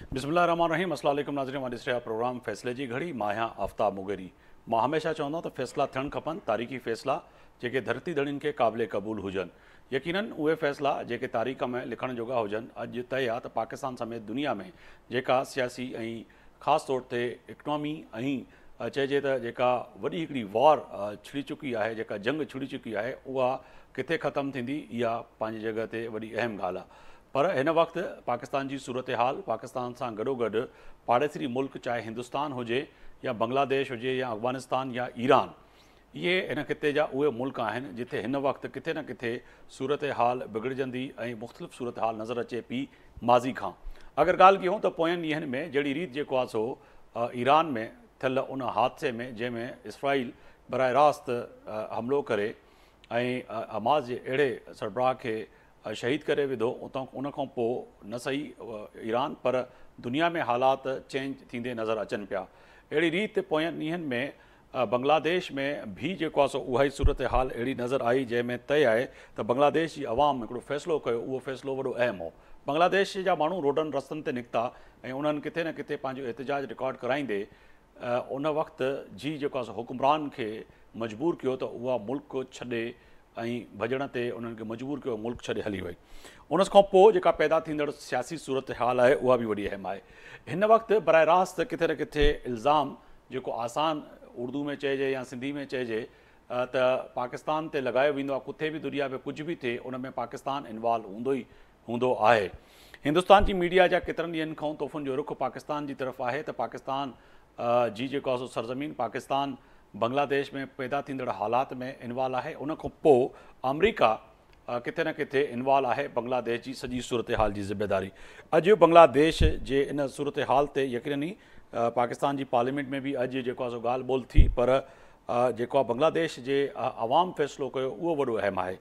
बिस्मिल्लाहिर्रहमानिर्रहीम। अस्सलाम वालेकुम नाज़रीन, हमारे इस प्रोग्राम फ़ैसले जी घड़ी मां आहियां आफ्ताब मुगेरी। मां हमेशा चवंदो त फ़ैसला थियणु खपनि, तारीख़ी फ़ैसला जेके धरती धड़ियुनि खे क़ाबिले क़बूल हुजनि। यकीनन उहे फ़ैसला जेके तारीख़ में लिखण जोगा हुजनि। अॼु तय आहे त पाकिस्तान समेत दुनिया में जेका सियासी ऐं ख़ासि तौर ते इकनॉमी ऐं चइजे त जेका वॾी हिकिड़ी वॉर छिड़ी चुकी आहे, जेका जंग छिड़ी चुकी आहे, उहा किथे ख़तमु थींदी, इहा पंहिंजी जॻह ते वॾी अहम ॻाल्हि आहे। पर हिन वक़्तु पाकिस्तान जी सूरत हाल, पाकिस्तान सां गॾोगॾु पाड़ेसरी मुल्क चाहे हिंदुस्तान हुजे या बांग्लादेश हुजे या अफ़गानिस्तान या ईरान, इहे हिन ख़िते जा उहे मुल्क आहिनि जिथे हिन वक़्तु किथे न किथे सूरत हाल बिगड़जंदी ऐं मुख़्तलिफ़ सूरत हाल नज़र अचे पई माज़ी खां। अगरि ॻाल्हि कयूं त पोयनि ॾींहंनि में जहिड़ी रीति जेको आहे सो ईरान में थियल उन हादसे में जंहिंमें इसराईल बराह रास्त हमिलो करे ऐं हमास जे अहिड़े सरबराह खे शहीद करे विधो, उन खां पोइ न सही ईरान पर दुनिया में हालात चेंज थींदे नज़र अचनि पिया। अहिड़ी रीति पोयनि ॾींहंनि में बांग्लादेश में भी जेको आहे सो उहा ई सूरत हाल अहिड़ी नज़र आई, जंहिंमें तय आहे त बांग्लादेश जी अवाम हिकिड़ो फ़ैसिलो कयो। उहो फ़ैसिलो वॾो अहम हो। बांग्लादेश जा माण्हू रोडनि रस्तनि ते निकिता ऐं उन्हनि किथे न किथे पंहिंजो एहतजाज रिकॉर्ड कराईंदे उन वक़्तु जी जेको आहे सो हुकुमरान खे मजबूर कयो त उहा मुल्क छॾे ऐं भॼण ते उन्हनि खे मजबूर कयो, मुल्क छॾे हली वई। उन खां पोइ जेका पैदा थींदड़ सियासी सूरत हाल आहे उहा बि वॾी अहम आहे। हिन वक़्तु बराह रास्त किथे न किथे इल्ज़ाम जेको आसान उर्दू में चइजे या सिंधी में चइजे त पाकिस्तान ते लॻायो वेंदो आहे। किथे बि दुनिया में कुझु बि थिए उन में पाकिस्तान इन्वॉल्व हूंदो आहे। हिंदुस्तान जी मीडिया जा केतिरनि ॾींहंनि खां तोहफ़ुनि जो रुख़ पाकिस्तान जी तरफ़ आहे त पाकिस्तान जी जेको आहे सो सरज़मीन पाकिस्तान बांग्लादेश में पैदा थींदड़ हालात में इन्वॉल्व आहे। उन खां पोइ अमरीका किथे न किथे इन्वॉल्व आहे बांग्लादेश जी सॼी सूरत हाल जी ज़िम्मेदारी। अॼु बांग्लादेश जे इन सूरत हाल ते यकीनी पाकिस्तान जी पार्लियामेंट में बि अॼु जेको आहे सो ॻाल्हि ॿोल थी, पर जेको आहे बांग्लादेश जे अवाम फ़ैसिलो कयो उहो वॾो अहम आहे।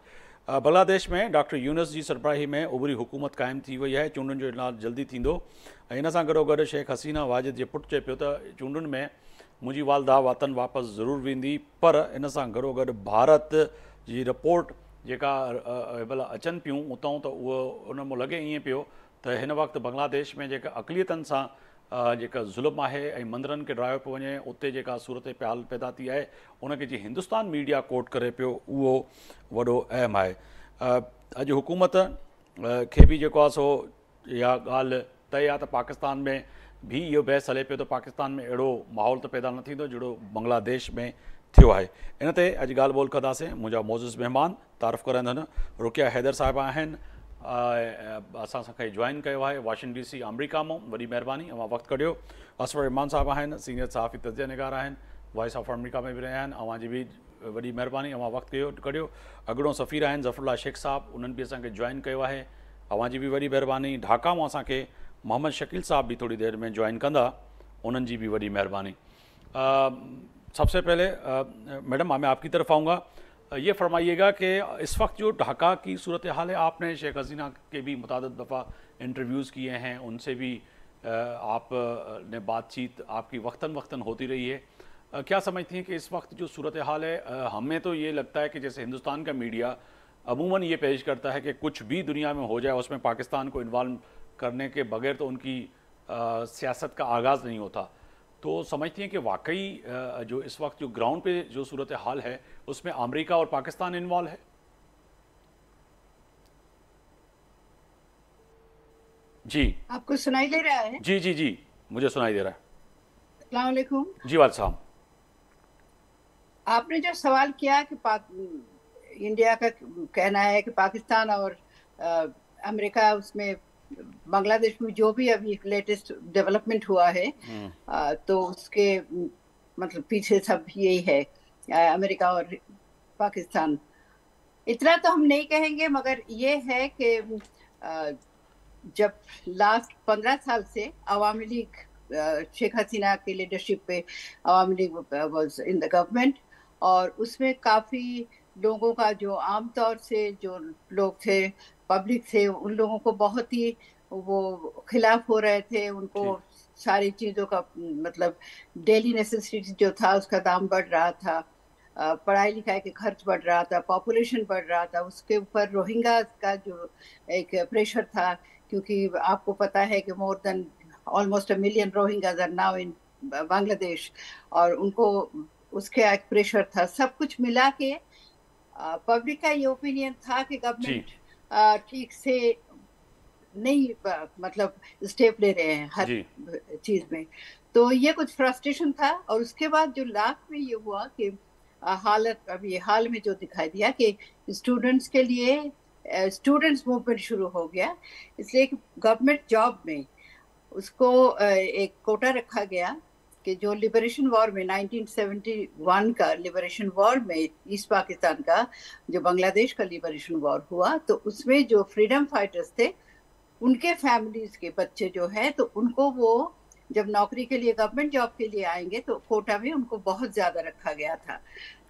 बांग्लादेश में डॉक्टर यूनुस जी सरबराही में उभरी हुकूमत क़ाइमु थी वई आहे। चूंडुनि जो ऐलान जल्दी थींदो ऐं इन सां गॾोगॾु शेख हसीना वाजिद जे पुटु चए पियो त चूंडुनि में मुंहिंजी वालदा वतन वापसि ज़रूरु वेंदी, पर इन सां गॾोगॾु भारत जी रिपोर्ट जेका भला अचनि पियूं उतां त उहो उन मां लॻे ईअं पियो त हिन वक़्तु बांग्लादेश में जेका अक़लियतनि सां जेका ज़ुल्म आहे ऐं मंदरनि खे ड्रायो पियो वञे, उते जेका सूरत हाल पैदा थी आहे उनखे जी हिंदुस्तान मीडिया कोट करे पियो, उहो वॾो अहम आहे। अॼु हुकूमत खे बि जेको आहे सो इहा ॻाल्हि तय आहे त पाकिस्तान में भी इहो बहस हले पियो त पाकिस्तान में अहिड़ो माहौल त पैदा न थींदो जहिड़ो बांग्लादेश में थियो आहे। इन ते अॼु ॻाल्हि ॿोल कंदासीं। मुंहिंजा मोज़िज़ महिमान तारीफ़ करंदड़ रुकिया हैदर साहिबा आहिनि, असां सां जॉइन कयो आहे वाशिंगटन DC अमरीका मां, वॾी महिरबानी अवां वक़्तु कढियो। असफर इमान साहिबु आहिनि, सीनियर सहाफ़ी तज़िया निगार आहिनि, वॉइस ऑफ अमरीका में बि रहिया आहिनि, अवांजी बि वॾी महिरबानी अवां वक़्तु कढियो। अॻिणो सफ़ीर आहिनि ज़फ़रुल्लाह शेख साहिबु, उन्हनि बि असांखे जॉइन कयो आहे, अवांजी बि वॾी महिरबानी। ढाका मां असांखे मोहम्मद शकील साहब भी थोड़ी देर में ज्वाइन कंदा, उन्हनि जी भी बड़ी मेहरबानी। सबसे पहले मैडम मैं आपकी तरफ आऊँगा, ये फरमाइएगा कि इस वक्त जो ढाका की सूरत हाल है, आपने शेख हसीना के भी मुतादिद दफ़ा इंटरव्यूज़ किए हैं, उनसे भी आप ने बातचीत आपकी वक्तन वक्तन होती रही है। क्या समझती हैं कि इस वक्त जो सूरत हाल है, हमें तो ये लगता है कि जैसे हिंदुस्तान का मीडिया अमूमन ये पेश करता है कि कुछ भी दुनिया में हो जाए उसमें पाकिस्तान को इन्वॉल्व करने के बगैर तो उनकी सियासत का आगाज़ नहीं होता, तो समझती हैं कि वाकई जो इस वक्त जो ग्राउंड पे जो सूरत हाल है उसमें अमेरिका और पाकिस्तान इन्वॉल्व है? जी आपको सुनाई दे रहा है? जी जी जी मुझे सुनाई दे रहा है। अस्सलाम वालेकुम। जी वालेकुम। आपने जो सवाल किया कि इंडिया का कहना है कि पाकिस्तान और अमेरिका उसमें बांग्लादेश में जो भी अभी लेटेस्ट डेवलपमेंट हुआ है तो उसके मतलब पीछे सब यही है, अमेरिका और पाकिस्तान। इतना तो हम नहीं कहेंगे, मगर ये है कि जब लास्ट 15 साल से अवामी लीग शेख हसीना की लीडरशिप पे Awami League was in the government, और उसमें काफ़ी लोगों का जो आम तौर से जो लोग थे, पब्लिक थे, उन लोगों को बहुत ही वो खिलाफ हो रहे थे। उनको सारी चीज़ों का मतलब डेली नेसेसिटी जो था उसका दाम बढ़ रहा था, पढ़ाई लिखाई के खर्च बढ़ रहा था, पॉपुलेशन बढ़ रहा था, उसके ऊपर रोहिंग्या का जो एक प्रेशर था, क्योंकि आपको पता है कि more than almost a million Rohingyas are now in Bangladesh, और उनको उसके एक प्रेशर था, सब कुछ मिला के पब्लिक का ये ओपिनियन था कि गवर्नमेंट ठीक से नहीं मतलब स्टेप ले रहे हैं हर चीज में, तो ये कुछ फ्रस्ट्रेशन था। और उसके बाद जो लास्ट में ये हुआ कि हालत अभी हाल में जो दिखाई दिया कि स्टूडेंट्स के लिए स्टूडेंट्स मूवमेंट शुरू हो गया, इसलिए गवर्नमेंट जॉब में उसको एक कोटा रखा गया कि जो लिबरेशन वॉर में 1971 का लिबरेशन वॉर में ईस्ट पाकिस्तान का जो बांग्लादेश का लिबरेशन वॉर हुआ, तो उसमें जो फ्रीडम फाइटर्स थे उनके फैमिलीज के बच्चे जो है, तो उनको वो जब नौकरी के लिए गवर्नमेंट जॉब के लिए आएंगे तो कोटा में उनको बहुत ज्यादा रखा गया था।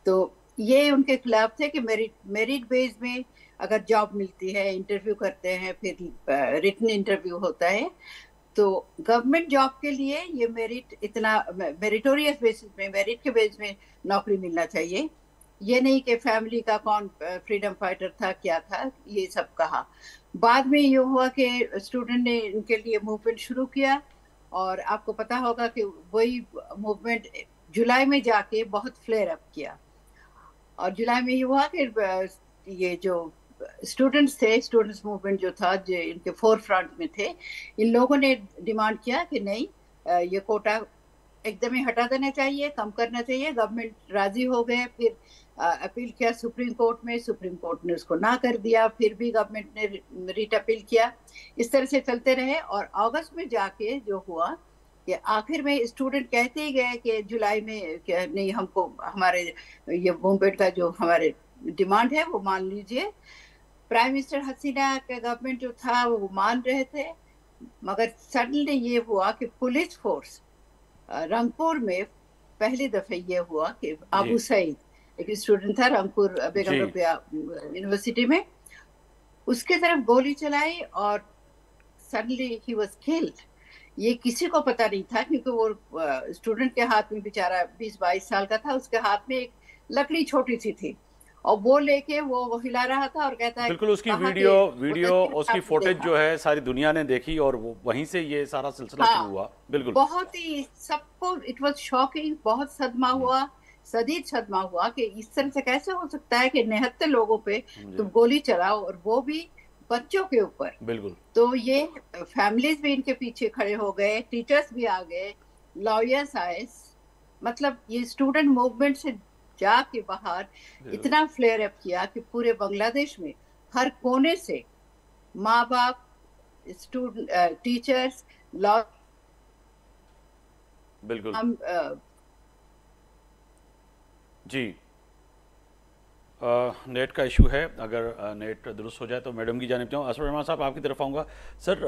तो ये उनके खिलाफ थे कि मेरिट बेस में अगर जॉब मिलती है, इंटरव्यू करते हैं, फिर रिटन इंटरव्यू होता है, तो गवर्नमेंट जॉब के लिए ये मेरिट इतना मेरिटोरियस बेसिस में, मेरिट के बेस में नौकरी मिलना चाहिए, ये नहीं कि फैमिली का कौन फ्रीडम फाइटर था क्या था, ये सब कहा। बाद में ये हुआ कि स्टूडेंट ने इनके लिए मूवमेंट शुरू किया, और आपको पता होगा कि वही मूवमेंट जुलाई में जाके बहुत फ्लेयर अप किया, और जुलाई में ये हुआ कि ये जो स्टूडेंट्स थे, स्टूडेंट्स मूवमेंट जो था, जो इनके फोर फ्रंट में थे, इन लोगों ने डिमांड किया कि नहीं, ये कोटा एकदम ही हटा देना चाहिए, कम करना चाहिए। गवर्नमेंट राजी हो गए, फिर अपील किया सुप्रीम कोर्ट में, सुप्रीम कोर्ट ने उसको ना कर दिया, फिर भी गवर्नमेंट ने रिट अपील किया, इस तरह से चलते रहे। और अगस्त में जाके जो हुआ कि आखिर में स्टूडेंट कहते ही गए कि जुलाई में कि नहीं, हमको हमारे ये मूवमेंट का जो हमारे डिमांड है वो मान लीजिए। प्राइम मिनिस्टर हसीना का गवर्नमेंट जो था वो मान रहे थे, मगर सडनली ये हुआ कि पुलिस फोर्स रंगपुर में पहली दफे ये हुआ कि अबू सईद एक स्टूडेंट था रंगपुर बेगम रुकैया यूनिवर्सिटी में, उसके तरफ गोली चलाई और सडनली ही वाज किल्ड। ये किसी को पता नहीं था, क्योंकि वो स्टूडेंट के हाथ में बेचारा 20-22 साल का था, उसके हाथ में एक लकड़ी छोटी सी थी और वो लेके वो हिला रहा था और कहता है बिल्कुल उसकी वीडियो उसकी फुटेज जो है सारी दुनिया ने देखी, और वो वहीं से ये सारा सिलसिला शुरू हुआ। बिल्कुल बहुत ही सबको इट वाज शॉकिंग, बहुत सदमा हुआ, शदीद सदमा हुआ कि इस तरह से कैसे हो सकता है कि 79 लोगों पे तुम गोली चलाओ, और वो भी बच्चों के ऊपर। बिल्कुल। तो ये फैमिलीज भी इनके पीछे खड़े हो गए, टीचर्स भी आ गए, लॉयर्स आए, मतलब ये स्टूडेंट मूवमेंट से जाके बाहर इतना फ्लेयर अप किया कि पूरे बांग्लादेश में हर कोने से माँ बाप, स्टूडेंट, टीचर्स, लॉ, बिल्कुल जी नेट का इशू है, अगर नेट दुरुस्त हो जाए तो मैडम की जानिब जाऊँ। असर रहमान साहब आपकी तरफ आऊँगा। सर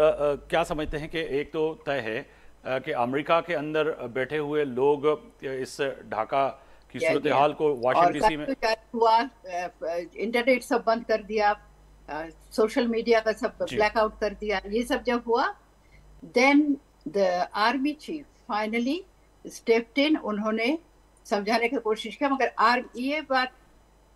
क्या समझते हैं कि एक तो तय है कि अमेरिका के अंदर बैठे हुए लोग इस ढाका की सूरत हाल को वाशिंगटन डीसी में हुआ, इंटरनेट सब बंद कर दिया, सोशल मीडिया का सब ब्लैकआउट कर दिया, ये सब जब हुआ, then the army chief finally stepped in, उन्होंने समझाने की कोशिश किया, मगर ये बात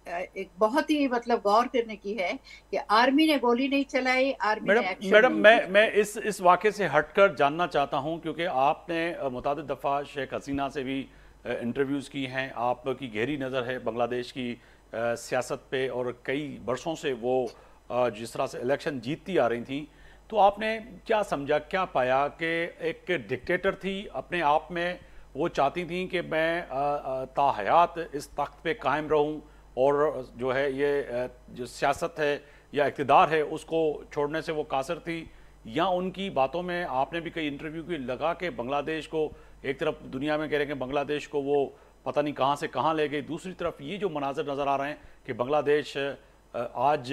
एक बहुत ही मतलब गौर करने की है कि आर्मी ने गोली नहीं चलाई, आर्मी ने एक्शन मैडम मैं इस वाक़े से हटकर जानना चाहता हूं, क्योंकि आपने मुतादिद दफ़ा शेख हसीना से भी इंटरव्यूज़ की हैं, आपकी गहरी नज़र है बांग्लादेश की सियासत पे, और कई बरसों से वो जिस तरह से इलेक्शन जीतती आ रही थी, तो आपने क्या समझा, क्या पाया कि एक डिक्टेटर थी, अपने आप में वो चाहती थी कि मैं ताहयात इस तख्त पे कायम रहूं, और जो है ये जो सियासत है या इक़्तिदार है उसको छोड़ने से वो कासर थी, या उनकी बातों में आपने भी कई इंटरव्यू की लगा कि बांग्लादेश को एक तरफ दुनिया में कह रहे हैं कि बांग्लादेश को वो पता नहीं कहाँ से कहाँ ले गई, दूसरी तरफ ये जो मनाजर नज़र आ रहे हैं कि बांग्लादेश आज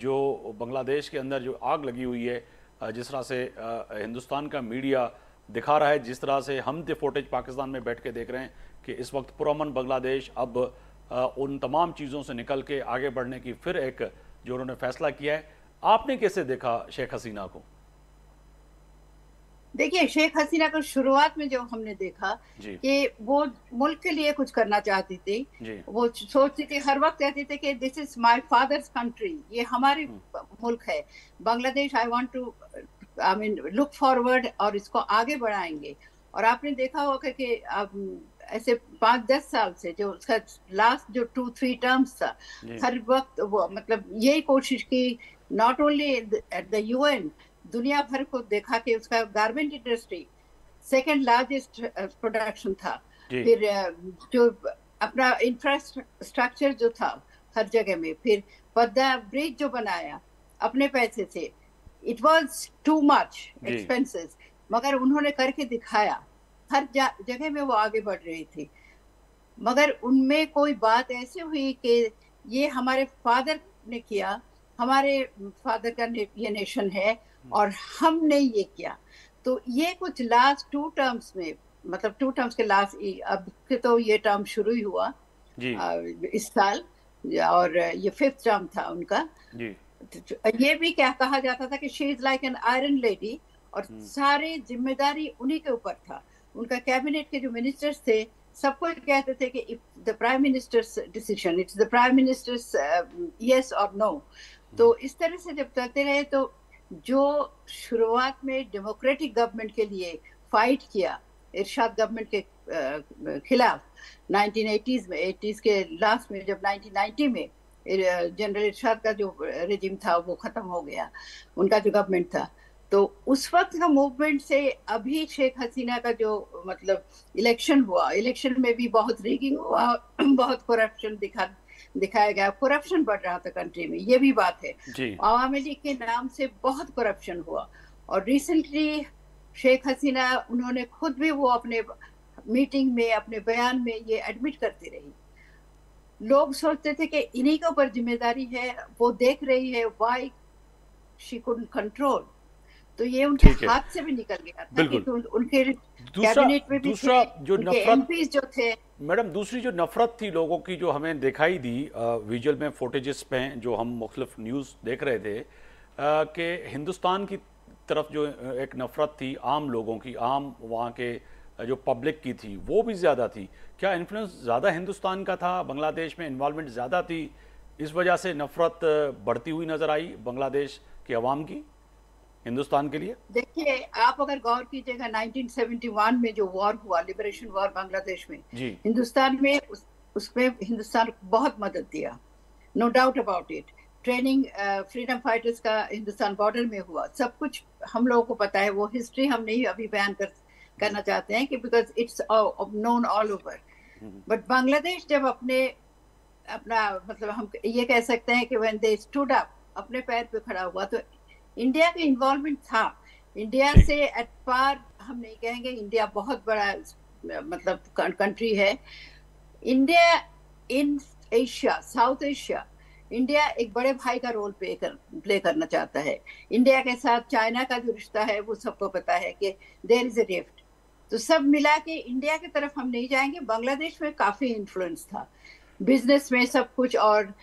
जो बांग्लादेश के अंदर जो आग लगी हुई है, जिस तरह से हिंदुस्तान का मीडिया दिखा रहा है, जिस तरह से हम फुटेज पाकिस्तान में बैठ के देख रहे हैं कि इस वक्त पुरअमन बांग्लादेश अब उन तमाम चीज़ों से निकल के आगे बढ़ने की फिर एक जो उन्होंने फैसला किया है, आपने कैसे देखा शेख हसीना को? देखिए, शेख हसीना को शुरुआत में जो हमने देखा कि वो मुल्क के लिए कुछ करना चाहती थी, वो सोचती थी, हर वक्त कहती थी कि this is my father's country, ये हमारी मुल्क है Bangladesh, I want to I mean look forward और इसको आगे बढ़ाएंगे। और आपने देखा होगा कि अब ऐसे 5-10 साल से जो उसका लास्ट जो 2-3 टर्म्स था, हर वक्त वो मतलब यही कोशिश की, not only at the UN, दुनिया भर को देखा कि उसका garment industry second largest production था। फिर जो अपना इंफ्रास्ट्रक्चर जो था हर जगह में, फिर पद्मा ब्रिज जो बनाया अपने पैसे से, it was too much expenses, मगर उन्होंने करके दिखाया। हर जगह में वो आगे बढ़ रही थी, मगर उनमें कोई बात ऐसी हुई कि ये हमारे फादर ने किया, हमारे फादर का ये नेशन है और हमने ये किया। तो ये कुछ लास्ट 2 टर्म्स में, मतलब 2 टर्म्स के लास्ट, अब के तो ये टर्म शुरू ही हुआ इस साल, और ये 5th टर्म था उनका जी। ये भी क्या कहा जाता था कि she is like an iron lady, और सारी जिम्मेदारी उन्हीं के ऊपर था। उनका कैबिनेट के जो मिनिस्टर्स थे सबको कहते थे कि if the prime ministers decision, it's the prime ministers yes और नो। तो इस तरह से जब करते रहे, तो जो शुरुआत में डेमोक्रेटिक गवर्नमेंट के लिए फाइट किया इरशाद गवर्नमेंट के खिलाफ 1980s में, 80s के लास्ट में, जब 1990 में जनरल इरशाद का जो रेजिम था वो खत्म हो गया, उनका जो गवर्नमेंट था, तो उस वक्त का मूवमेंट से अभी शेख हसीना का जो मतलब इलेक्शन हुआ, इलेक्शन में भी बहुत रिगिंग हुआ, बहुत करप्शन दिखाया गया, करप्शन बढ़ रहा था कंट्री में, ये भी बात है। आवामी लीग के नाम से बहुत करप्शन हुआ। और रिसेंटली शेख हसीना, उन्होंने खुद भी वो अपने मीटिंग में, अपने बयान में ये एडमिट करती रही। लोग सोचते थे कि इन्हीं के ऊपर जिम्मेदारी है, वो देख रही है, व्हाई शी कुडंट कंट्रोल। तो ये उनके हाथ से भी निकल गया था कि उनके कैबिनेट में भी दूसरा जो नफरत जो थे, मैडम, दूसरी जो नफरत थी लोगों की, जो हमें दिखाई दी विजुअल में, फुटेजेस में, जो हम मुख्तलिफ न्यूज़ देख रहे थे, कि हिंदुस्तान की तरफ जो एक नफरत थी आम लोगों की, आम वहाँ के जो पब्लिक की थी, वो भी ज़्यादा थी। क्या इन्फ्लुएंस ज़्यादा हिंदुस्तान का था, बांग्लादेश में इन्वॉल्वमेंट ज़्यादा थी, इस वजह से नफरत बढ़ती हुई नज़र आई बांग्लादेश के अवाम की हिंदुस्तान के लिए? देखिए, आप अगर गौर कीजिएगा 1971 में जो वॉर हुआ, लिबरेशन वॉर बांग्लादेश में, हिंदुस्तान में उसमें हिंदुस्तान बहुत मदद दिया, no doubt about it. Training freedom fighters का हिंदुस्तान बॉर्डर में हुआ, सब कुछ हम लोगों को पता है। वो हिस्ट्री हम नहीं अभी बयान करना चाहते हैं कि because it's known all over. But Bangladesh जब अपना मतलब हम ये कह सकते हैं कि व्हेन दे स्टूड अप, अपने पैर पे खड़ा हुआ, तो इंडिया का इन्वॉल्वमेंट था। इंडिया से एट पार हम नहीं कहेंगे, इंडिया बहुत बड़ा मतलब कंट्री है। India in Asia, south Asia, India एक बड़े भाई का रोल प्ले करना चाहता है। इंडिया के साथ चाइना का जो रिश्ता है वो सबको पता है कि देयर इज अ रिफ्ट। तो सब मिला के इंडिया की तरफ हम नहीं जाएंगे। बांग्लादेश में काफी इन्फ्लुएंस था बिजनेस में, सब कुछ। और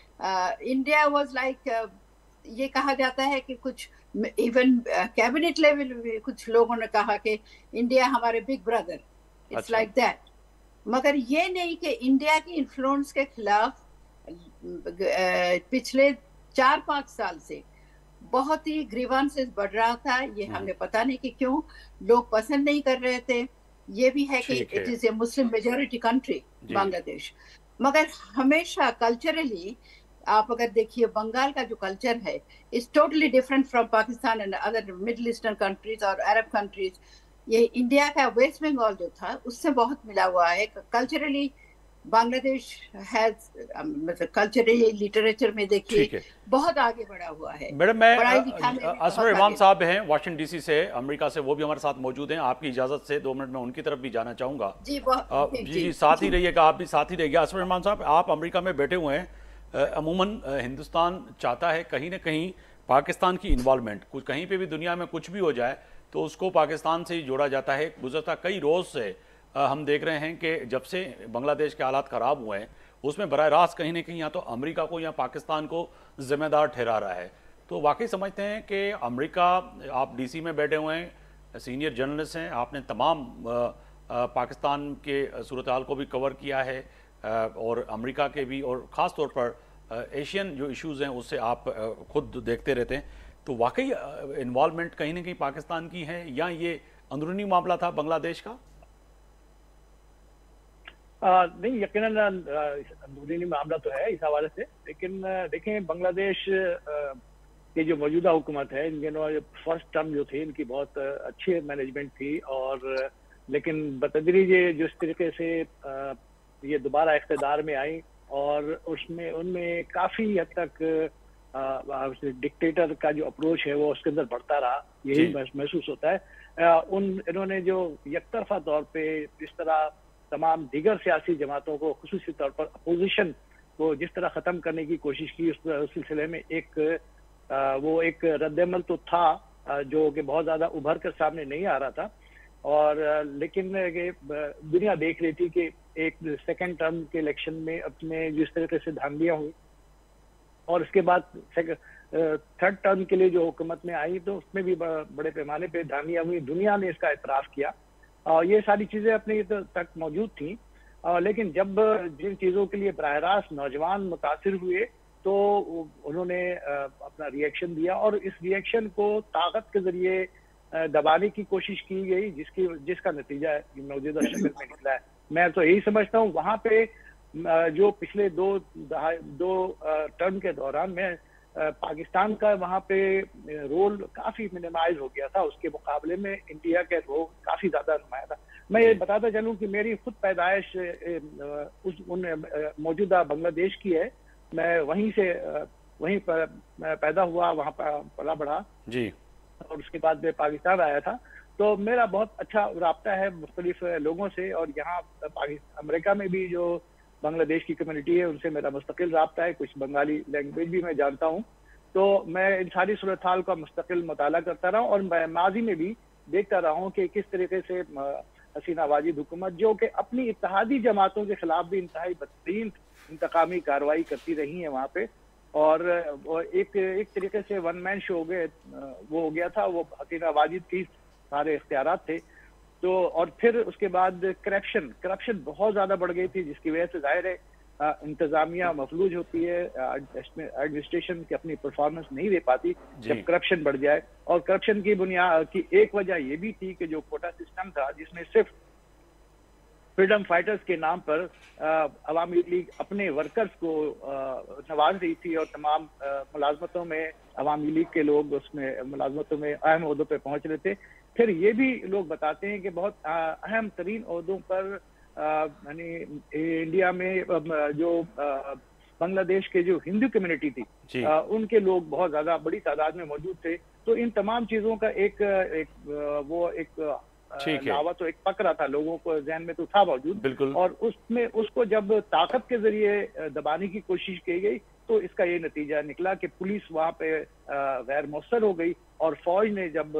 इंडिया वाज लाइक, ये कहा जाता है कि कुछ इवन कैबिनेट लेवल में कुछ लोगों ने कहा कि इंडिया हमारे big brother, it's like that. मगर ये नहीं कि इंडिया की इन्फ्लुएंस के खिलाफ पिछले 4-5 साल से बहुत ही ग्रीवांसेस बढ़ रहा था। ये हमने पता नहीं कि क्यों लोग पसंद नहीं कर रहे थे। ये भी है कि it is a Muslim majority country Bangladesh, मगर हमेशा कल्चरली आप अगर देखिए, बंगाल का जो कल्चर है is totally different from Pakistan and other middle eastern countries और अरब कंट्रीज। ये इंडिया का वेस्ट बंगाल जो था उससे बहुत मिला हुआ है कल्चरली। बांग्लादेश हैज मतलब कल्चरली, लिटरेचर में देखिए बहुत आगे बढ़ा हुआ है। मैडम, मैं असर इमाम साहब हैं वाशिंगटन डीसी से, अमेरिका से, वो भी हमारे साथ मौजूद हैं। आपकी इजाजत से 2 मिनट में उनकी तरफ भी जाना चाहूंगा। जी, साथ ही रहिएगा, आप भी साथ ही रहिएगा। असर इमाम साहब, आप अमेरिका में बैठे हुए हैं। अमूमन हिंदुस्तान चाहता है कहीं ना कहीं पाकिस्तान की इन्वॉल्वमेंट, कुछ कहीं पे भी दुनिया में कुछ भी हो जाए तो उसको पाकिस्तान से ही जोड़ा जाता है। गुज़रता कई रोज़ से हम देख रहे हैं कि जब से बांग्लादेश के हालात ख़राब हुए हैं उसमें बराह रास्त कहीं ना कहीं या तो अमेरिका को या पाकिस्तान को ज़िम्मेदार ठहरा रहा है। तो वाकई समझते हैं कि अमेरिका, आप डीसी में बैठे हुए हैं, सीनियर जर्नलिस्ट हैं, आपने तमाम पाकिस्तान के सूरत हाल को भी कवर किया है और अमेरिका के भी, और ख़ास तौर पर एशियन जो इश्यूज़ हैं उससे आप खुद देखते रहते हैं। तो वाकई इन्वॉल्वमेंट कहीं ना कहीं पाकिस्तान की है या ये अंदरूनी मामला था बांग्लादेश का? नहीं, यकीनन अंदरूनी मामला तो है इस हवाले से, लेकिन देखें बांग्लादेश की जो मौजूदा हुकूमत है, इन दिनों फर्स्ट टर्म जो थी इनकी बहुत अच्छी मैनेजमेंट थी, और लेकिन बतदरीज जिस तरीके से ये दोबारा इख्तिदार में आई और उसमें उनमें काफ़ी हद तक डिक्टेटर का जो अप्रोच है वो उसके अंदर बढ़ता रहा, यही महसूस होता है। इन्होंने जो यकतरफा तौर पे जिस तरह तमाम दीगर सियासी जमातों को खुसूसी तौर पर अपोजिशन को जिस तरह ख़त्म करने की कोशिश की, उस सिलसिले में वो एक रद्दमल तो था जो कि बहुत ज़्यादा उभर कर सामने नहीं आ रहा था, और लेकिन दुनिया देख रही थी कि एक सेकेंड टर्म के इलेक्शन में अपने जिस तरीके से धांधलियाँ हुई और उसके बाद थर्ड टर्म के लिए जो हुकूमत में आई तो उसमें भी बड़े पैमाने पे धांधलियाँ हुई, दुनिया ने इसका एतराफ़ किया, और ये सारी चीज़ें अपने तक मौजूद थी। लेकिन जब जिन चीज़ों के लिए बराह रास्त नौजवान मुतासिर हुए तो उन्होंने अपना रिएक्शन दिया, और इस रिएक्शन को ताकत के ज़रिए दबाने की कोशिश की गई, जिसका नतीजा मौजूदा शक्ल में निकला है। मैं तो यही समझता हूँ वहाँ पे जो पिछले दो टर्म के दौरान में पाकिस्तान का वहाँ पे रोल काफ़ी मिनिमाइज हो गया था, उसके मुकाबले में इंडिया का रोल काफ़ी ज़्यादा नुमाया था। मैं ये बताता चलूँ कि मेरी खुद पैदाइश मौजूदा बांग्लादेश की है, मैं वहीं पर पैदा हुआ, वहाँ पर पला बढ़ा जी, और उसके बाद मैं पाकिस्तान आया था, तो मेरा बहुत अच्छा राब्ता है मुख्तलिफ लोगों से, और यहाँ अमेरिका में भी जो बांग्लादेश की कम्युनिटी है उनसे मेरा मुस्तकिल राब्ता है, कुछ बंगाली लैंग्वेज भी मैं जानता हूँ, तो मैं इन सारी सूरत हाल का मुस्तकिल मुताला करता रहा हूँ, और मैं माजी में भी देखता रहा हूँ कि किस तरीके से हसीना वाजिद हुकूमत जो कि अपनी इत्तेहादी जमातों के खिलाफ भी इंतहाई बदतरीन इंतकामी कार्रवाई करती रही है वहाँ पे, और एक तरीके से वन मैन शो वो हो गया था, वो हसीना वाजिद की सारे इख्तियारात थे। तो और फिर उसके बाद करप्शन बहुत ज़्यादा बढ़ गई थी, जिसकी वजह से जाहिर है इंतज़ामिया मफलूज होती है, एडमिनिस्ट्रेशन की अपनी परफॉर्मेंस नहीं दे पाती जब करप्शन बढ़ जाए। और करप्शन की बुनियाद की एक वजह ये भी थी कि जो कोटा सिस्टम था, जिसमें सिर्फ फ्रीडम फाइटर्स के नाम पर अवामी लीग अपने वर्कर्स को नवाज रही थी, और तमाम मुलाजमतों में अवामी लीग के लोग उसमें मुलाजमतों में अहम ओहदों पर पहुंच रहे थे। फिर ये भी लोग बताते हैं कि बहुत अहम तरीन ओहदों पर यानी इंडिया में जो बांग्लादेश के जो हिंदू कम्युनिटी थी उनके लोग बहुत ज़्यादा बड़ी तादाद में मौजूद थे। तो इन तमाम चीज़ों का एक लावा तो एक पकड़ा था, लोगों को जहन में तो था मौजूद, और उसमें उसको जब ताकत के जरिए दबाने की कोशिश की गई तो इसका ये नतीजा निकला कि पुलिस वहाँ पे गैर मौसर हो गई, और फौज ने जब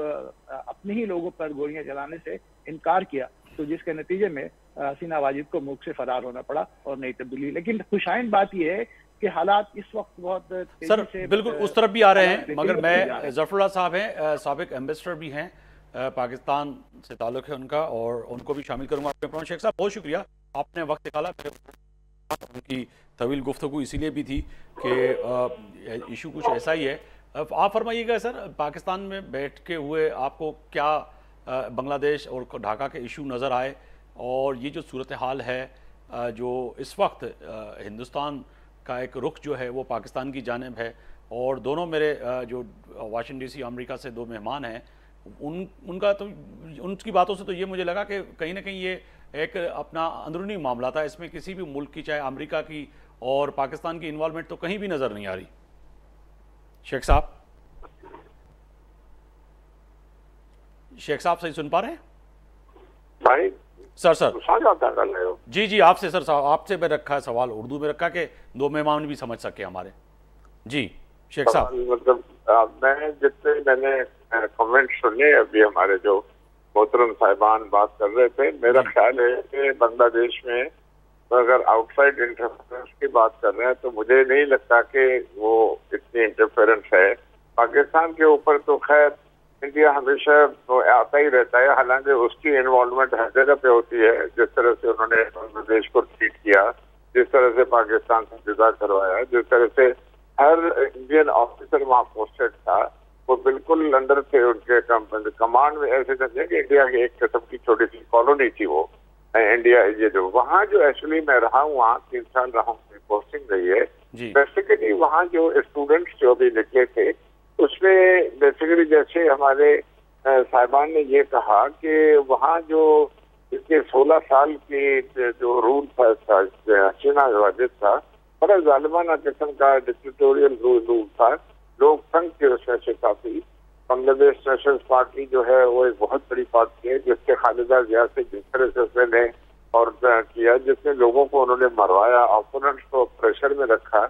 अपने ही लोगों पर गोलियां चलाने से इनकार किया, तो जिसके नतीजे में हसीना वाजिद को मुल्क से फरार होना पड़ा और नई तब्दीली। लेकिन खुशाइन बात यह है कि हालात इस वक्त बहुत तेजी से बिल्कुल उस तरफ भी आ रहे हैं, मगर मैं जफरुल्लाह साहब हैं, साबिक एम्बेसडर भी हैं, पाकिस्तान से ताल्लुक़ है उनका, और उनको भी शामिल करूंगा अपने प्रोग्राम। शेख साहब बहुत शुक्रिया, आपने वक्त निकाला। उनकी तवील गुफ्तगू इसीलिए भी थी कि इशू कुछ ऐसा ही है। आप फरमाइएगा सर, पाकिस्तान में बैठ के हुए आपको क्या बांग्लादेश और ढाका के इशू नज़र आए, और ये जो सूरत हाल है जो इस वक्त हिंदुस्तान का एक रुख जो है वो पाकिस्तान की जानिब है, और दोनों मेरे जो वाशिंगटन डीसी अमेरिका से दो मेहमान हैं उनका तो उनकी बातों से तो ये मुझे लगा कि कहीं ना कहीं ये एक अपना अंदरूनी मामला था, इसमें किसी भी मुल्क की चाहे अमेरिका की और पाकिस्तान की इन्वॉल्वमेंट तो कहीं भी नज़र नहीं आ रही। शेख साहब सही सुन पा रहे हैं भाई? सर जी आपसे सर, आपसे मैं रखा है सवाल, उर्दू में रखा कि दो मेहमान भी समझ सके हमारे। जी शेख साहब, मतलब मैंने कमेंट सुने अभी हमारे जो मोहतरम साहिबान बात कर रहे थे, मेरा ख्याल है कि बांग्लादेश में अगर आउटसाइड इंटरफेरेंस की बात कर रहे हैं तो मुझे नहीं लगता कि वो इतनी इंटरफेरेंस है। पाकिस्तान के ऊपर तो खैर इंडिया हमेशा तो आता ही रहता है, हालांकि उसकी इन्वॉल्वमेंट हर जगह पे होती है। जिस तरह से उन्होंने बांग्लादेश को ट्रीट किया, जिस तरह से पाकिस्तान से जुदा करवाया, जिस तरह से हर इंडियन ऑफिसर वहाँ पोस्टेड था, وہ بالکل اندر تھے ان کے کمانڈ میں، ایسے سمجھے کہ انڈیا کی ایک قسم کی چھوٹی سی کالونی تھی وہ انڈیا. یہ جو وہاں جو ایکچولی میں رہا ہوں، وہاں 3 سال رہا ہوں، پوسٹنگ رہی ہے. بیسیکلی وہاں جو اسٹوڈنٹس جو بھی نکلے تھے اس میں بیسیکلی جیسے ہمارے صاحبان نے یہ کہا کہ وہاں جو اس کے 16 سال کی جو رول تھا حسینہ واجد تھا، بڑا ظالمانہ قسم کا ڈکٹیٹوریل رول تھا. لوگ تنگ تھے اس میں سے کافی. بنگلہ دیش نیشنلز پارٹی جو ہے وہ ایک بہت بڑی پارٹی ہے جس کے خالدہ ضیاء سے جس طرح سے اس نے اور کیا، جس نے لوگوں کو انہوں نے مروایا، اوپوننٹس کو پریشر میں رکھا،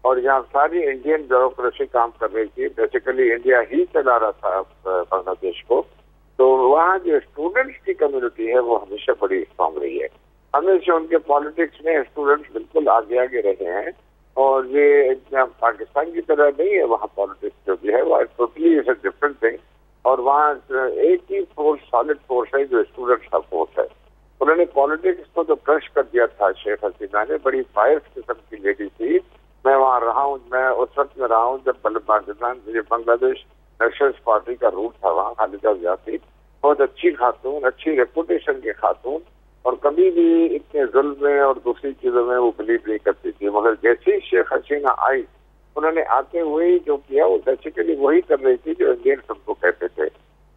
اور یہاں ساری انڈین بیوروکریسی کام کر رہی تھی. بیسیکلی انڈیا ہی چلا رہا تھا بنگلہ دیش کو. تو وہاں جو اسٹوڈنٹس کی کمیونٹی ہے وہ ہمیشہ بڑی اسٹرانگ رہی ہے. ہمیشہ ان کے پالیٹکس میں اسٹوڈنٹس بالکل آگے آگے رہے ہیں، اور یہ پاکستان کی طرح نہیں ہے. وہاں پالیٹکس جو بھی ہے وہ totally is a different thing. اور وہاں ایک ہی فورس، سالڈ فورس ہے جو اسٹوڈنٹس کا فورس ہے. انہوں نے پالیٹکس کو تو کرش کر دیا تھا. شیخ حسینہ نے بڑی فائرس قسم کی لیڈی تھی. میں وہاں رہا ہوں، میں اس وقت میں رہا ہوں جب بنگلہ دیش نیشنلز پارٹی کا روٹ تھا. وہاں خالدہ ضیاء تھی، بہت اچھی خاتون، اچھی ریپوٹیشن کی خاتون، اور کبھی بھی اتنے ظلم میں اور دوسری چیزوں میں وہ بلیو نہیں کرتی تھی. مگر جیسے ہی شیخ حسینہ آئی، انہوں نے آتے ہوئے جو کیا وہ بیسیکلی وہی کر رہی تھی جو انڈینس ہم کو کہتے تھے.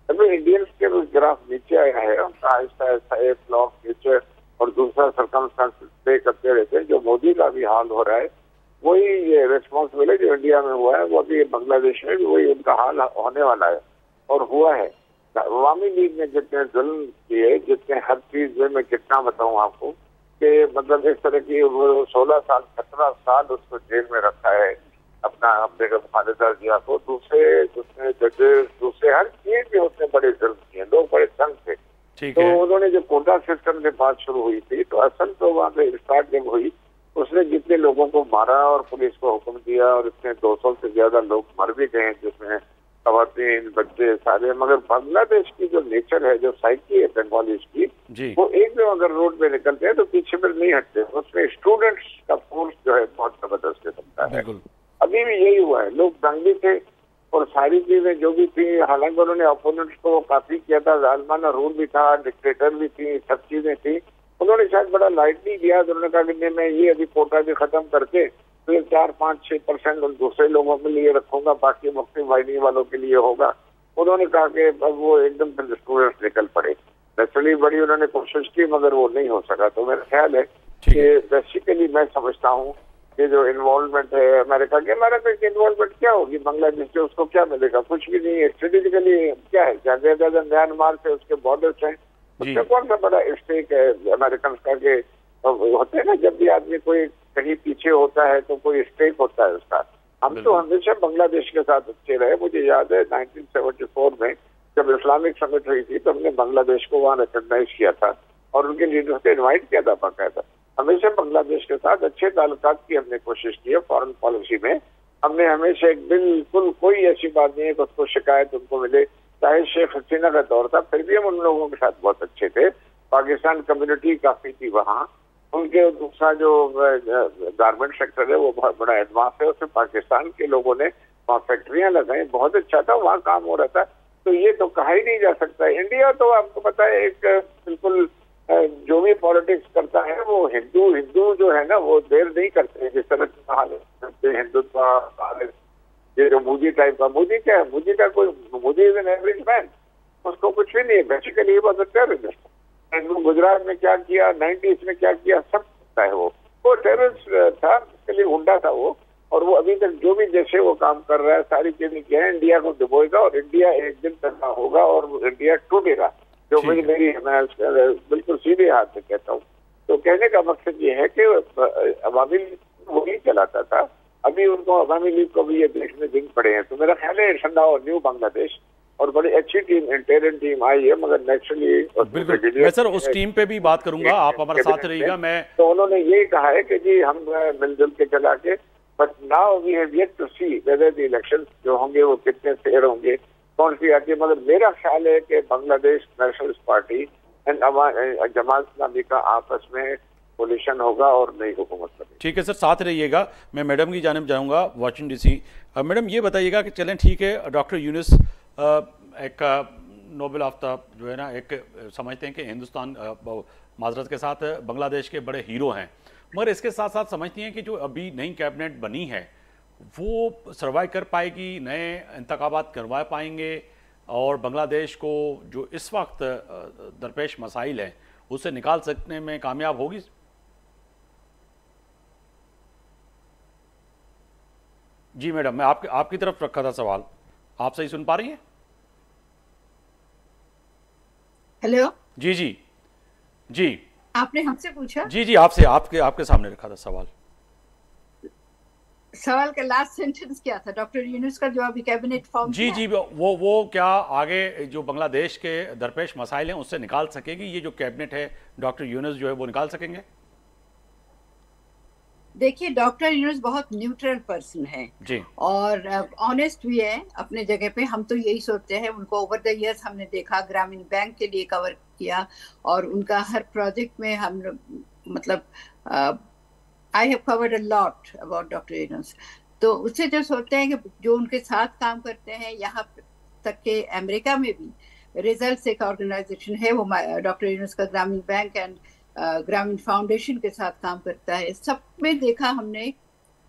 ابھی انڈینس کے گراف نیچے آیا ہے، ان کا آہستہ آہستہ ایک بلاک نیچے اور دوسرا سرکمسٹانس پلے کرتے رہتے ہیں. جو مودی کا بھی حال ہو رہا ہے وہی یہ ریسپانسبل ہے جو انڈیا میں ہوا ہے، وہ ابھی بنگلہ دیش میں بھی وہی ان کا حال ہونے والا ہے اور ہوا ہے. عوامی لیگ نے جتنے ظلم کیے، جتنے ہر چیز میں کتنا بتاؤں آپ کو کہ مطلب اس طرح کی 16 سال 17 سال اس کو جیل میں رکھا ہے اپنا بیگم خالدہ ضیاء کو. دوسرے ججز، دوسرے ہر چیز میں اس نے بڑے ظلم کیے. لوگ بڑے تنگ تھے. تو انہوں نے جو کوٹا سسٹم سے بات شروع ہوئی تھی، تو اصل تو وہاں پہ اسٹارٹ جب ہوئی اس نے جتنے لوگوں کو مارا اور پولیس کو حکم دیا، اور اتنے 200 سے زیادہ لوگ مر بھی گئے جس میں خواتین، بچے سارے. مگر بنگلہ دیش کی جو نیچر ہے، جو سائیکی ہے بنگالیز کی، وہ ایک دم اگر روڈ پہ نکلتے ہیں تو پیچھے پھر نہیں ہٹتے. اس میں اسٹوڈنٹس کا فورس جو ہے بہت زبردست قسم ہے. ابھی بھی یہی ہوا ہے. لوگ تنگ بھی تھے اور ساری چیزیں جو بھی تھی، حالانکہ انہوں نے اپوننٹس کو کافی کیا تھا، ظالمانہ رول بھی تھا، ڈکٹیٹر بھی تھی، سب چیزیں تھی. انہوں نے شاید بڑا لائٹلی لیا. انہوں نے کہا کہ میں یہ ابھی کوٹا بھی ختم کر کے پھر 4-5-6% ان دوسرے لوگوں کے لیے رکھوں گا، باقی مفتی وائننگ والوں کے لیے ہوگا. انہوں نے کہا کہ اب وہ ایک دم پھر اسٹوڈنٹس نکل پڑے. نیچرلی بڑی انہوں نے کوشش کی مگر وہ نہیں ہو سکا. تو میرا خیال ہے کہ بیسیکلی میں سمجھتا ہوں کہ جو انوالومنٹ ہے امریکہ کی، امریکہ کی انوالومنٹ کیا ہوگی بنگلہ دیش سے؟ اس کو کیا ملے گا؟ کچھ بھی نہیں ہے. اسٹریٹجیکلی کیا ہے، زیادہ میانمار سے اس کے بارڈرس ہیں، اس میں کون سا بڑا اسٹیک ہے امریکن کا؟ کہ ہوتے ہیں نا جب بھی آدمی کوئی کہیں پیچھے ہوتا ہے تو کوئی اسٹیک ہوتا ہے اس کا. ہم تو ہمیشہ بنگلہ دیش کے ساتھ اچھے رہے. مجھے یاد ہے 1974 میں جب اسلامک سمٹ ہوئی تھی تو ہم نے بنگلہ دیش کو وہاں ریکگنائز کیا تھا اور ان کے لیڈرز کو انوائٹ کیا تھا باقاعدہ. ہمیشہ بنگلہ دیش کے ساتھ اچھے تعلقات کی ہم نے کوشش کی ہے. فارن پالیسی میں ہم نے ہمیشہ ایک بالکل کوئی ایسی بات نہیں ہے کہ اس کو شکایت ان کو ملے. چاہے شیخ حسینہ کا دور تھا پھر بھی ہم ان لوگوں کے ساتھ بہت اچھے تھے. پاکستان کمیونٹی کافی تھی وہاں. ان کے دوسرا جو گارمنٹ سیکٹر ہے وہ بہت بڑا ایڈوانس ہے. اس میں پاکستان کے لوگوں نے وہاں فیکٹریاں لگائیں، بہت اچھا تھا، وہاں کام ہو رہا تھا. تو یہ تو کہا ہی نہیں جا سکتا. انڈیا تو آپ کو پتا ہے ایک بالکل جو بھی پالیٹکس کرتا ہے وہ ہندو جو ہے نا وہ دیر نہیں کرتے. جس طرح ہندوتوا، یہ جو مودی ٹائپ کا، مودی کیا ہے؟ مودی از این ایوریج مین. اس کو کچھ بھی نہیں ہے. Basically was a terrorist. Gujarat میں کیا کیا، 90s میں کیا کیا، سب پتا ہے. وہ ٹیررسٹ تھا، اس کے لیے ہنڈا تھا وہ. اور وہ ابھی تک جو بھی جیسے وہ کام کر رہا ہے ساری چیزیں کیا ہے، انڈیا کو دبوئے گا اور انڈیا ایک دن تنہا ہوگا اور انڈیا ٹوٹے گا. جو میں بالکل سیدھے ہاتھ سے کہتا ہوں. تو کہنے کا مقصد یہ ہے کہ عوامی لیگ وہی چلاتا تھا. ابھی ان کو عوامی لیگ کو بھی یہ دیکھنے دن پڑے ہیں. تو میرا خیال ہے ٹھنڈا اور نیو بنگلہ دیش اور بڑی اچھی ٹیم، انٹیرن ٹیم آئی ہے. مگر نیچرلی بالکل میں سر اس ٹیم پہ بھی بات کروں گا، آپ ہمارے ساتھ رہیے گا. میں تو انہوں نے یہی کہا ہے کہ جی ہم مل جل کے چلا کے، but now we have yet to see whether the election جو ہوں گے وہ کتنے فیئر ہوں گے، کون سی آتی ہے. مگر میرا خیال ہے کہ بنگلہ دیش nationals party and Jamaat Islami کا آپس میں कोलिशन होगा और नई हुकूमत बनेगी। ठीक है सर, साथ रहिएगा। मैं मैडम की जानिब जाऊंगा वाशिंगटन डीसी। मैडम ये बताइएगा कि चलें ठीक है, डॉक्टर यूनुस एक नोबेल आफ्ताब जो है ना, एक समझते हैं कि हिंदुस्तान माजरत के साथ बांग्लादेश के बड़े हीरो हैं, मगर इसके साथ साथ समझती हैं कि जो अभी नई कैबिनेट बनी है वो सर्वाइव कर पाएगी, नए इंतखाबात करवा पाएंगे और बांग्लादेश को जो इस वक्त दरपेश मसाइल हैं उससे निकाल सकने में कामयाब होगी? जी मैडम, मैं आपकी तरफ रखा था सवाल, आप सही सुन पा रही हैं? हेलो जी जी जी, आपने हमसे पूछा? जी जी, आपसे आपके सामने रखा था सवाल। सवाल का लास्ट सेंटेंस क्या था? डॉक्टर यूनुस का जो अभी कैबिनेट फॉर्म जी जी, वो क्या आगे जो बांग्लादेश के दरपेश मसाइल हैं उससे निकाल सकेगी ये जो कैबिनेट है, डॉक्टर यूनुस जो है वो निकाल सकेंगे? देखिए, डॉक्टर यूनुस बहुत न्यूट्रल पर्सन है जी, और ऑनेस्ट भी है अपने जगह पे। हम तो यही सोचते हैं, उनको ओवर द इयर्स हमने देखा, ग्रामीण बैंक के लिए कवर किया और उनका हर प्रोजेक्ट में हम मतलब I have covered a lot about doctor Yunus. तो उससे जो सोचते हैं कि जो उनके साथ काम करते हैं, यहाँ तक के अमेरिका में भी रिजल्ट एक ऑर्गेनाइजेशन है वो डॉक्टर यूनुस का ग्रामीण बैंक एंड ग्रामीण फाउंडेशन के साथ काम करता है। सब में देखा हमने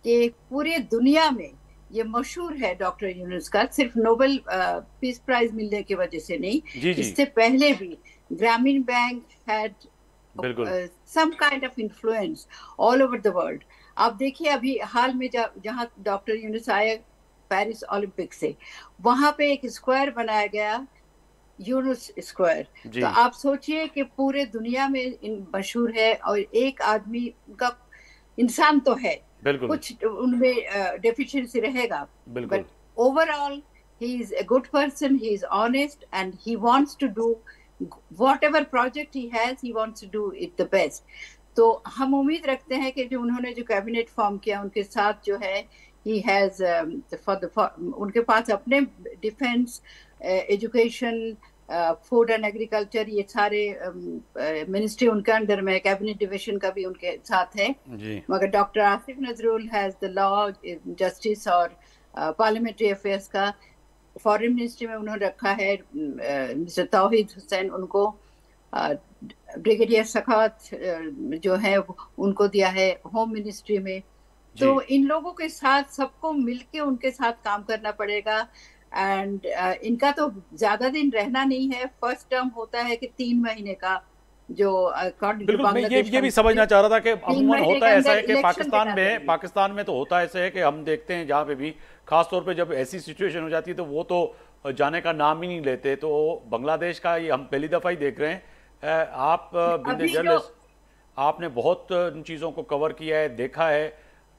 कि पूरे दुनिया में ये मशहूर है डॉक्टर यूनुस का, सिर्फ नोबेल पीस प्राइज मिलने की वजह से नहीं, इससे पहले भी ग्रामीण bank had some kind of influence all over the world। आप देखिए अभी हाल में जहाँ डॉक्टर यूनुस आए पेरिस ओलंपिक से, वहां पे एक स्क्वायर बनाया गया, यूनुस स्क्वायर। तो आप सोचिए कि पूरे दुनिया में मशहूर है और एक आदमी का इंसान तो है, कुछ उनमें डेफिशिएंसी रहेगा, but overall he is a good person, he is honest and he wants to do whatever project he has, he wants to do it the best। तो हम उम्मीद रखते हैं कि जो उन्होंने जो कैबिनेट फॉर्म किया उनके साथ जो है he has उनके पास अपने defence, education, food and agriculture, ये सारे मिनिस्ट्री उनके अंडर में, कैबिनेट डिवीजन का भी उनके साथ है। मगर doctor Asif Nazrul has the law, justice और पार्लियामेंट्री अफेयर्स का। फॉरेन मिनिस्ट्री में उन्होंने रखा है मिस्टर तौहीद हुसैन, उनको ब्रिगेडियर सखावत जो है उनको दिया है होम मिनिस्ट्री में। तो इन लोगों के साथ सबको मिलके उनके साथ काम करना पड़ेगा एंड इनका तो ज्यादा दिन रहना नहीं है। फर्स्ट टर्म होता है कि 3 महीने का, जो बिल्कुल मैं ये भी समझना चाह रहा था कि अमूमन होता है ऐसा है कि पाकिस्तान में तो होता ऐसा है कि हम देखते हैं जहाँ पे भी खास तौर पे जब ऐसी सिचुएशन हो जाती है तो वो तो जाने का नाम ही नहीं लेते। तो बांग्लादेश का ये हम पहली दफा ही देख रहे हैं। आप जर्नलिस्ट, आपने बहुत चीज़ों को कवर किया है, देखा है,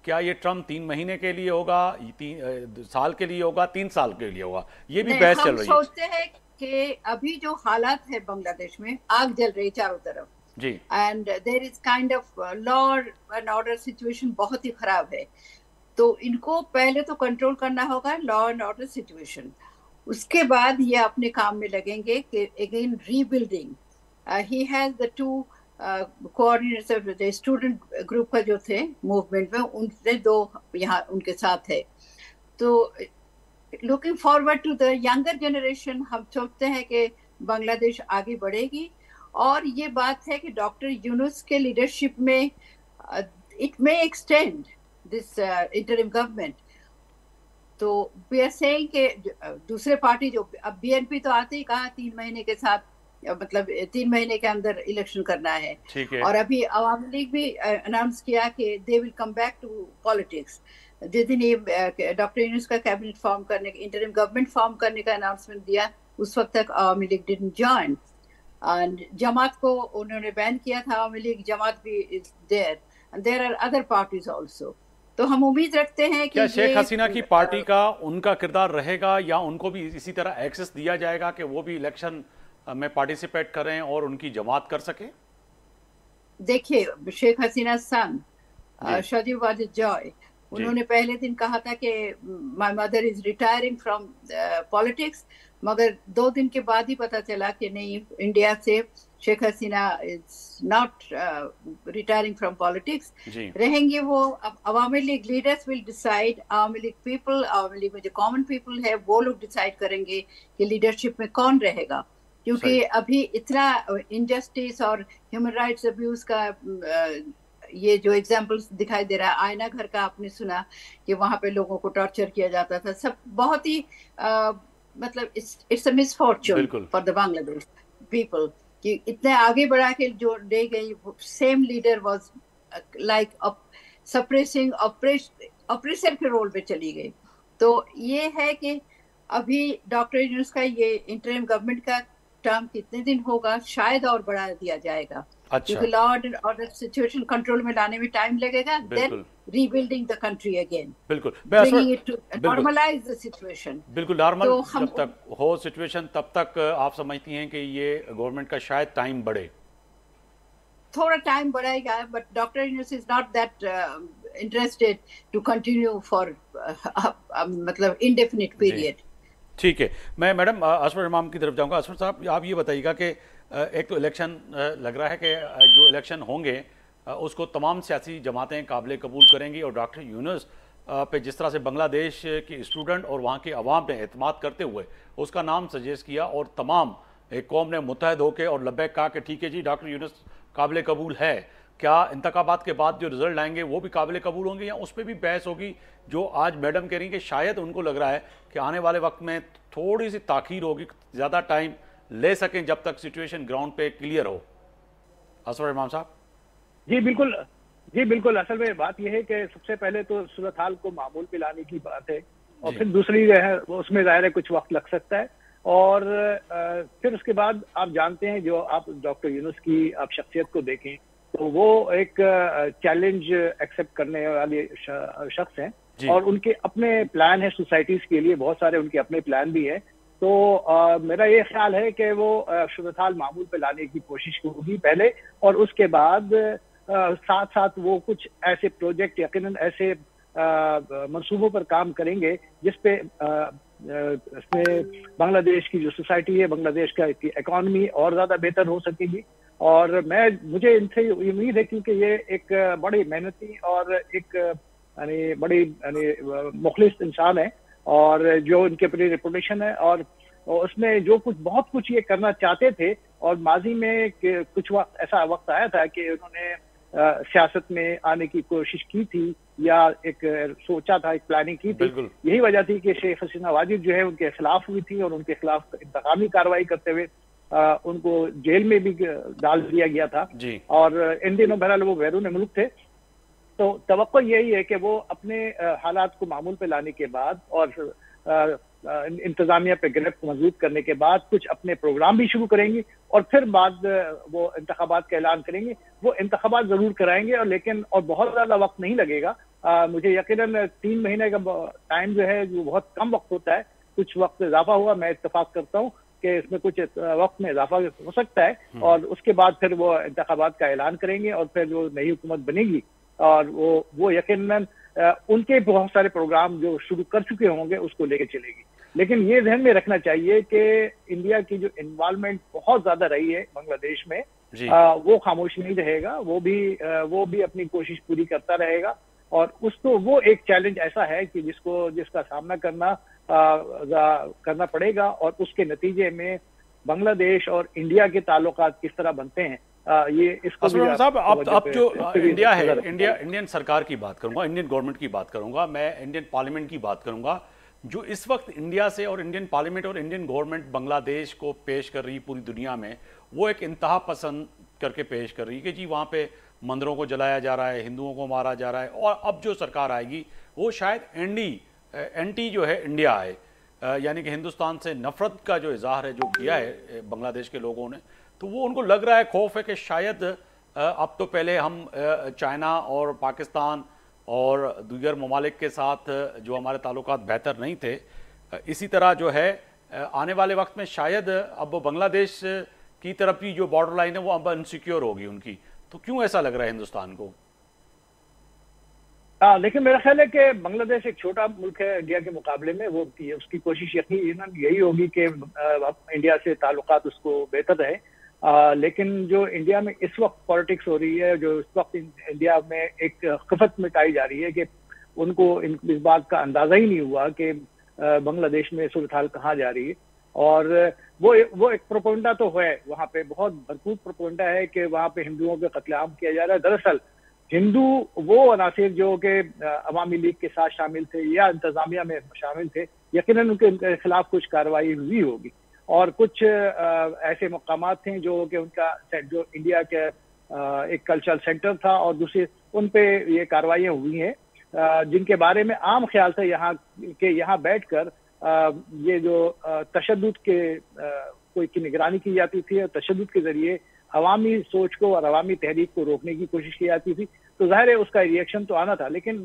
क्या ये ट्रम्प 3 महीने के लिए होगा, 3 साल के लिए होगा, 3 साल के लिए होगा, ये भी बहस चल रही है। सोचते हैं कि अभी जो हालात है बांग्लादेश में, आग जल रही चारों तरफ जी, and there is kind of law and order situation बहुत ही खराब है। तो इनको पहले तो कंट्रोल करना होगा लॉ एंड ऑर्डर सिचुएशन, उसके बाद ये अपने काम में लगेंगे कि again rebuilding. He has the 2 coordinators, student group का जो थे मूवमेंट में, उनसे 2 यहाँ उनके साथ है। तो looking forward to the younger generation, हम सोचते हैं कि बांग्लादेश आगे बढ़ेगी। और ये बात है कि डॉक्टर यूनुस के लीडरशिप में it may extend this interim government. तो वी आर सेइंग कि दूसरे पार्टी जो अब बीएनपी तो आते ही कहा 3 महीने के साथ, मतलब 3 महीने के अंदर इलेक्शन करना है, और अभी अवामी लीग भी अनाउंस किया कि they will come back to politics. जिस दिन ये डॉक्टर यूनुस का कैबिनेट फॉर्म करने, इंटरिम गवर्नमेंट फॉर्म करने का अनाउंसमेंट दिया, उस वक्त तक Awami League didn't join and Jamaat को उन्होंने बैन किया था। अवामी लीग जमात भी is there and there are other parties also. तो हम उम्मीद रखते हैं कि क्या शेख हसीना की पार्टी का उनका किरदार रहेगा या उनको भी इसी तरह एक्सेस दिया जाएगा कि वो भी इलेक्शन में पार्टिसिपेट करें और उनकी जमात कर सके? देखिए, शेख हसीना सन शजीब वाजिद जॉय, उन्होंने पहले दिन कहा था कि my mother is retiring from politics, मगर 2 दिन के बाद ही पता चला कि नहीं, इंडिया से Sheikh Hasina is not retiring from politics जी रहेंगे वो। Awami League leaders will decide, Awami League people, Awami League में जो कॉमन पीपल है वो लोग डिसाइड करेंगे कि लीडरशिप में कौन रहेगा, क्योंकि सही अभी इतना इनजस्टिस और ह्यूमन राइट्स अब्यूज का ये जो एग्जाम्पल्स दिखाई दे रहा है, आयना घर का आपने सुना कि वहां पे लोगों को टॉर्चर किया जाता था, सब बहुत ही मतलब इट्स अ मिसफॉर्चून बिल्कुल फॉर द बांग्लादेश पीपल कि इतने आगे बढ़ा के जो ले गई, same leader was like suppressing oppressor के रोल पे चली गई। तो ये है कि अभी डॉक्टर यूनुस का ये इंटरिम गवर्नमेंट का टर्म कितने दिन होगा, शायद और बढ़ा दिया जाएगा, अच्छा क्योंकि law and order situation control में लाने में टाइम लगेगा, देन बिल्कुल रीबिल्डिंग द कंट्री अगेन, बिल्कुल ब्रिंगिंग इट टू बिल्कुल नॉर्मलाइज द सिचुएशन। बिल्कुल नॉर्मल तो जब तक हो सिचुएशन तब तक आप समझती हैं कि ये गवर्नमेंट का शायद टाइम बढ़े? थोड़ा टाइम बढ़ाएगा, but doctor Yunus is not that interested to continue for मतलब इंडेफिनिट पीरियड। ठीक है, मैं मैडम असफर इमाम की तरफ जाऊंगा। असफर साहब, आप ये बताइएगा कि एक तो इलेक्शन लग रहा है कि जो इलेक्शन होंगे उसको तमाम सियासी जमातें काबिल कबूल करेंगी, और डॉक्टर यूनुस पे जिस तरह से बांग्लादेश के स्टूडेंट और वहाँ के अवाम ने एतमाद करते हुए उसका नाम सजेस्ट किया और तमाम एक कौम ने मुत्तहद होकर और लब्बैक कहा कि ठीक है जी डॉक्टर यूनुस काबिल कबूल है, क्या इंतखाबात के बाद जो रिजल्ट आएंगे वो भी काबिल कबूल होंगे, या उस पर भी बहस होगी? जो आज मैडम कह रही हैं कि शायद उनको लग रहा है कि आने वाले वक्त में थोड़ी सी ताख़ीर होगी, ज़्यादा टाइम ले सकें जब तक सिचुएशन ग्राउंड पे क्लियर हो। असफर इमाम साहब। जी बिल्कुल, असल में बात यह है कि सबसे पहले तो सूरत हाल को मामूल पे लाने की बात है, और फिर दूसरी जो है वो उसमें ज़ाहिर है कुछ वक्त लग सकता है, और फिर उसके बाद आप जानते हैं जो आप डॉक्टर यूनुस की आप शख्सियत को देखें तो वो एक चैलेंज एक्सेप्ट करने वाले शख्स हैं, और उनके अपने प्लान है सोसाइटीज के लिए, बहुत सारे उनके अपने प्लान भी हैं। तो मेरा ये ख्याल है कि वो सूरत हाल मामूल पे लाने की कोशिश होगी पहले, और उसके बाद साथ साथ वो कुछ ऐसे प्रोजेक्ट यकीनन ऐसे मंसूबों पर काम करेंगे जिसपे इसमें बांग्लादेश की जो सोसाइटी है, बांग्लादेश का इकॉनमी और ज़्यादा बेहतर हो सकेगी। और मुझे इनसे उम्मीद है क्योंकि ये एक बड़ी मेहनती और एक यानी बड़ी मुखलिस इंसान है, और जो इनके अपनी रेपुटेशन है, और उसमें जो बहुत कुछ ये करना चाहते थे, और माजी में कुछ वक्त ऐसा वक्त आया था कि उन्होंने सियासत में आने की कोशिश की थी, या एक सोचा था, एक प्लानिंग की थी। यही वजह थी कि शेख हसीना वाजिद जो है उनके खिलाफ हुई थी, और उनके खिलाफ इंतकामी कार्रवाई करते हुए उनको जेल में भी डाल दिया गया था जी। और इन दिनों बहरहाल वो बैरून मुल्क थे। तो तवक्को यही है कि वो अपने हालात को मामूल पे लाने के बाद और इंतजामिया पे गिरफ्त मजबूत करने के बाद कुछ अपने प्रोग्राम भी शुरू करेंगे, और फिर बाद वो इंतखाबात का ऐलान करेंगे। वो इंतखाबात जरूर कराएंगे, और लेकिन और बहुत ज्यादा वक्त नहीं लगेगा। मुझे यकीनन 3 महीने का टाइम जो है वो बहुत कम वक्त होता है। कुछ वक्त इजाफा हुआ, मैं इत्तेफाक करता हूँ कि इसमें कुछ वक्त में इजाफा हो सकता है, और उसके बाद फिर वो इंतखाबात का ऐलान करेंगे, और फिर जो नई हुकूमत बनेगी और वो यकीनन उनके बहुत सारे प्रोग्राम जो शुरू कर चुके होंगे उसको लेके चलेगी। लेकिन ये ध्यान में रखना चाहिए कि इंडिया की जो इन्वॉल्वमेंट बहुत ज्यादा रही है बांग्लादेश में, वो खामोश नहीं रहेगा। वो भी अपनी कोशिश पूरी करता रहेगा, और उसको वो एक चैलेंज ऐसा है कि जिसका सामना करना पड़ेगा, और उसके नतीजे में बांग्लादेश और इंडिया के ताल्लुकात किस तरह बनते हैं, ये इसको साहब अब जो इंडिया है, इंडियन सरकार की बात करूंगा, इंडियन गवर्नमेंट की बात करूंगा, मैं इंडियन पार्लियामेंट की बात करूंगा। जो इस वक्त इंडिया से और इंडियन पार्लियामेंट और इंडियन गवर्नमेंट बांग्लादेश को पेश कर रही पूरी दुनिया में, वो एक इंतहा पसंद करके पेश कर रही है कि जी वहाँ पे मंदिरों को जलाया जा रहा है, हिंदुओं को मारा जा रहा है, और अब जो सरकार आएगी वो शायद एंटी जो है इंडिया है, यानी कि हिंदुस्तान से नफरत का जो इजहार है जो किया है बांग्लादेश के लोगों ने, तो वो उनको लग रहा है, खौफ है कि शायद अब तो पहले हम चाइना और पाकिस्तान और दीगर ममालिक के साथ जो हमारे ताल्लुकात बेहतर नहीं थे, इसी तरह जो है आने वाले वक्त में शायद अब बांग्लादेश की तरफ की जो बॉर्डर लाइन है वो अब अनसिक्योर होगी उनकी। तो क्यों ऐसा लग रहा है हिंदुस्तान को? लेकिन मेरा ख्याल है कि बांग्लादेश एक छोटा मुल्क है इंडिया के मुकाबले में। उसकी कोशिश यही होगी कि इंडिया से ताल्लुकात उसको बेहतर रहे, लेकिन जो इंडिया में इस वक्त पॉलिटिक्स हो रही है, जो इस वक्त इंडिया में एक खफत मिटाई जा रही है कि उनको इस बात का अंदाजा ही नहीं हुआ कि बांग्लादेश में सूरत हाल कहाँ जा रही है। और वो एक प्रोपेगेंडा तो है वहाँ पे, बहुत भरपूर प्रोपेगेंडा है कि वहाँ पे हिंदुओं पे कत्लेआम किया जा रहा है। दरअसल हिंदू वो अनासिर जो कि अवामी लीग के साथ शामिल थे या इंतजामिया में शामिल थे, यकीनन उनके खिलाफ कुछ कार्रवाई हुई होगी। और कुछ ऐसे मकामात थे जो कि उनका जो इंडिया के एक कल्चरल सेंटर था और दूसरे उन पे ये कार्रवाइयाँ हुई हैं, जिनके बारे में आम ख्याल से यहाँ बैठकर ये जो तशद्दुद के कोई की निगरानी की जाती थी और तशद्दुद के जरिए अवामी सोच को और अवामी तहरीक को रोकने की कोशिश की जाती थी, तो जाहिर है उसका रिएक्शन तो आना था। लेकिन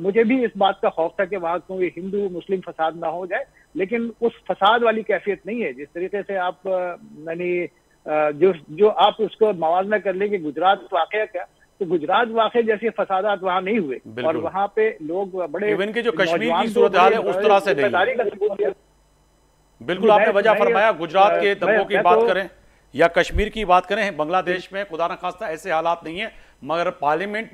मुझे भी इस बात का खौफ था कि वहाँ कोई हिंदू मुस्लिम फसाद ना हो जाए, लेकिन उस फसाद वाली कैफियत नहीं है जिस तरीके से आप जो आप उसको मवाजना कर लेंगे गुजरात वाकया का, तो गुजरात वाकई जैसे फसादात वहाँ नहीं हुए और वहाँ पे लोग बड़े इवन के जो कश्मीर की सूरत हाल है उस तरह से नहीं। बिल्कुल आपने वजह फरमाया। गुजरात के दंगों की बात करें या कश्मीर की बात करें, बांग्लादेश में खुदा न खास्ता ऐसे हालात नहीं है, मगर पार्लियामेंट,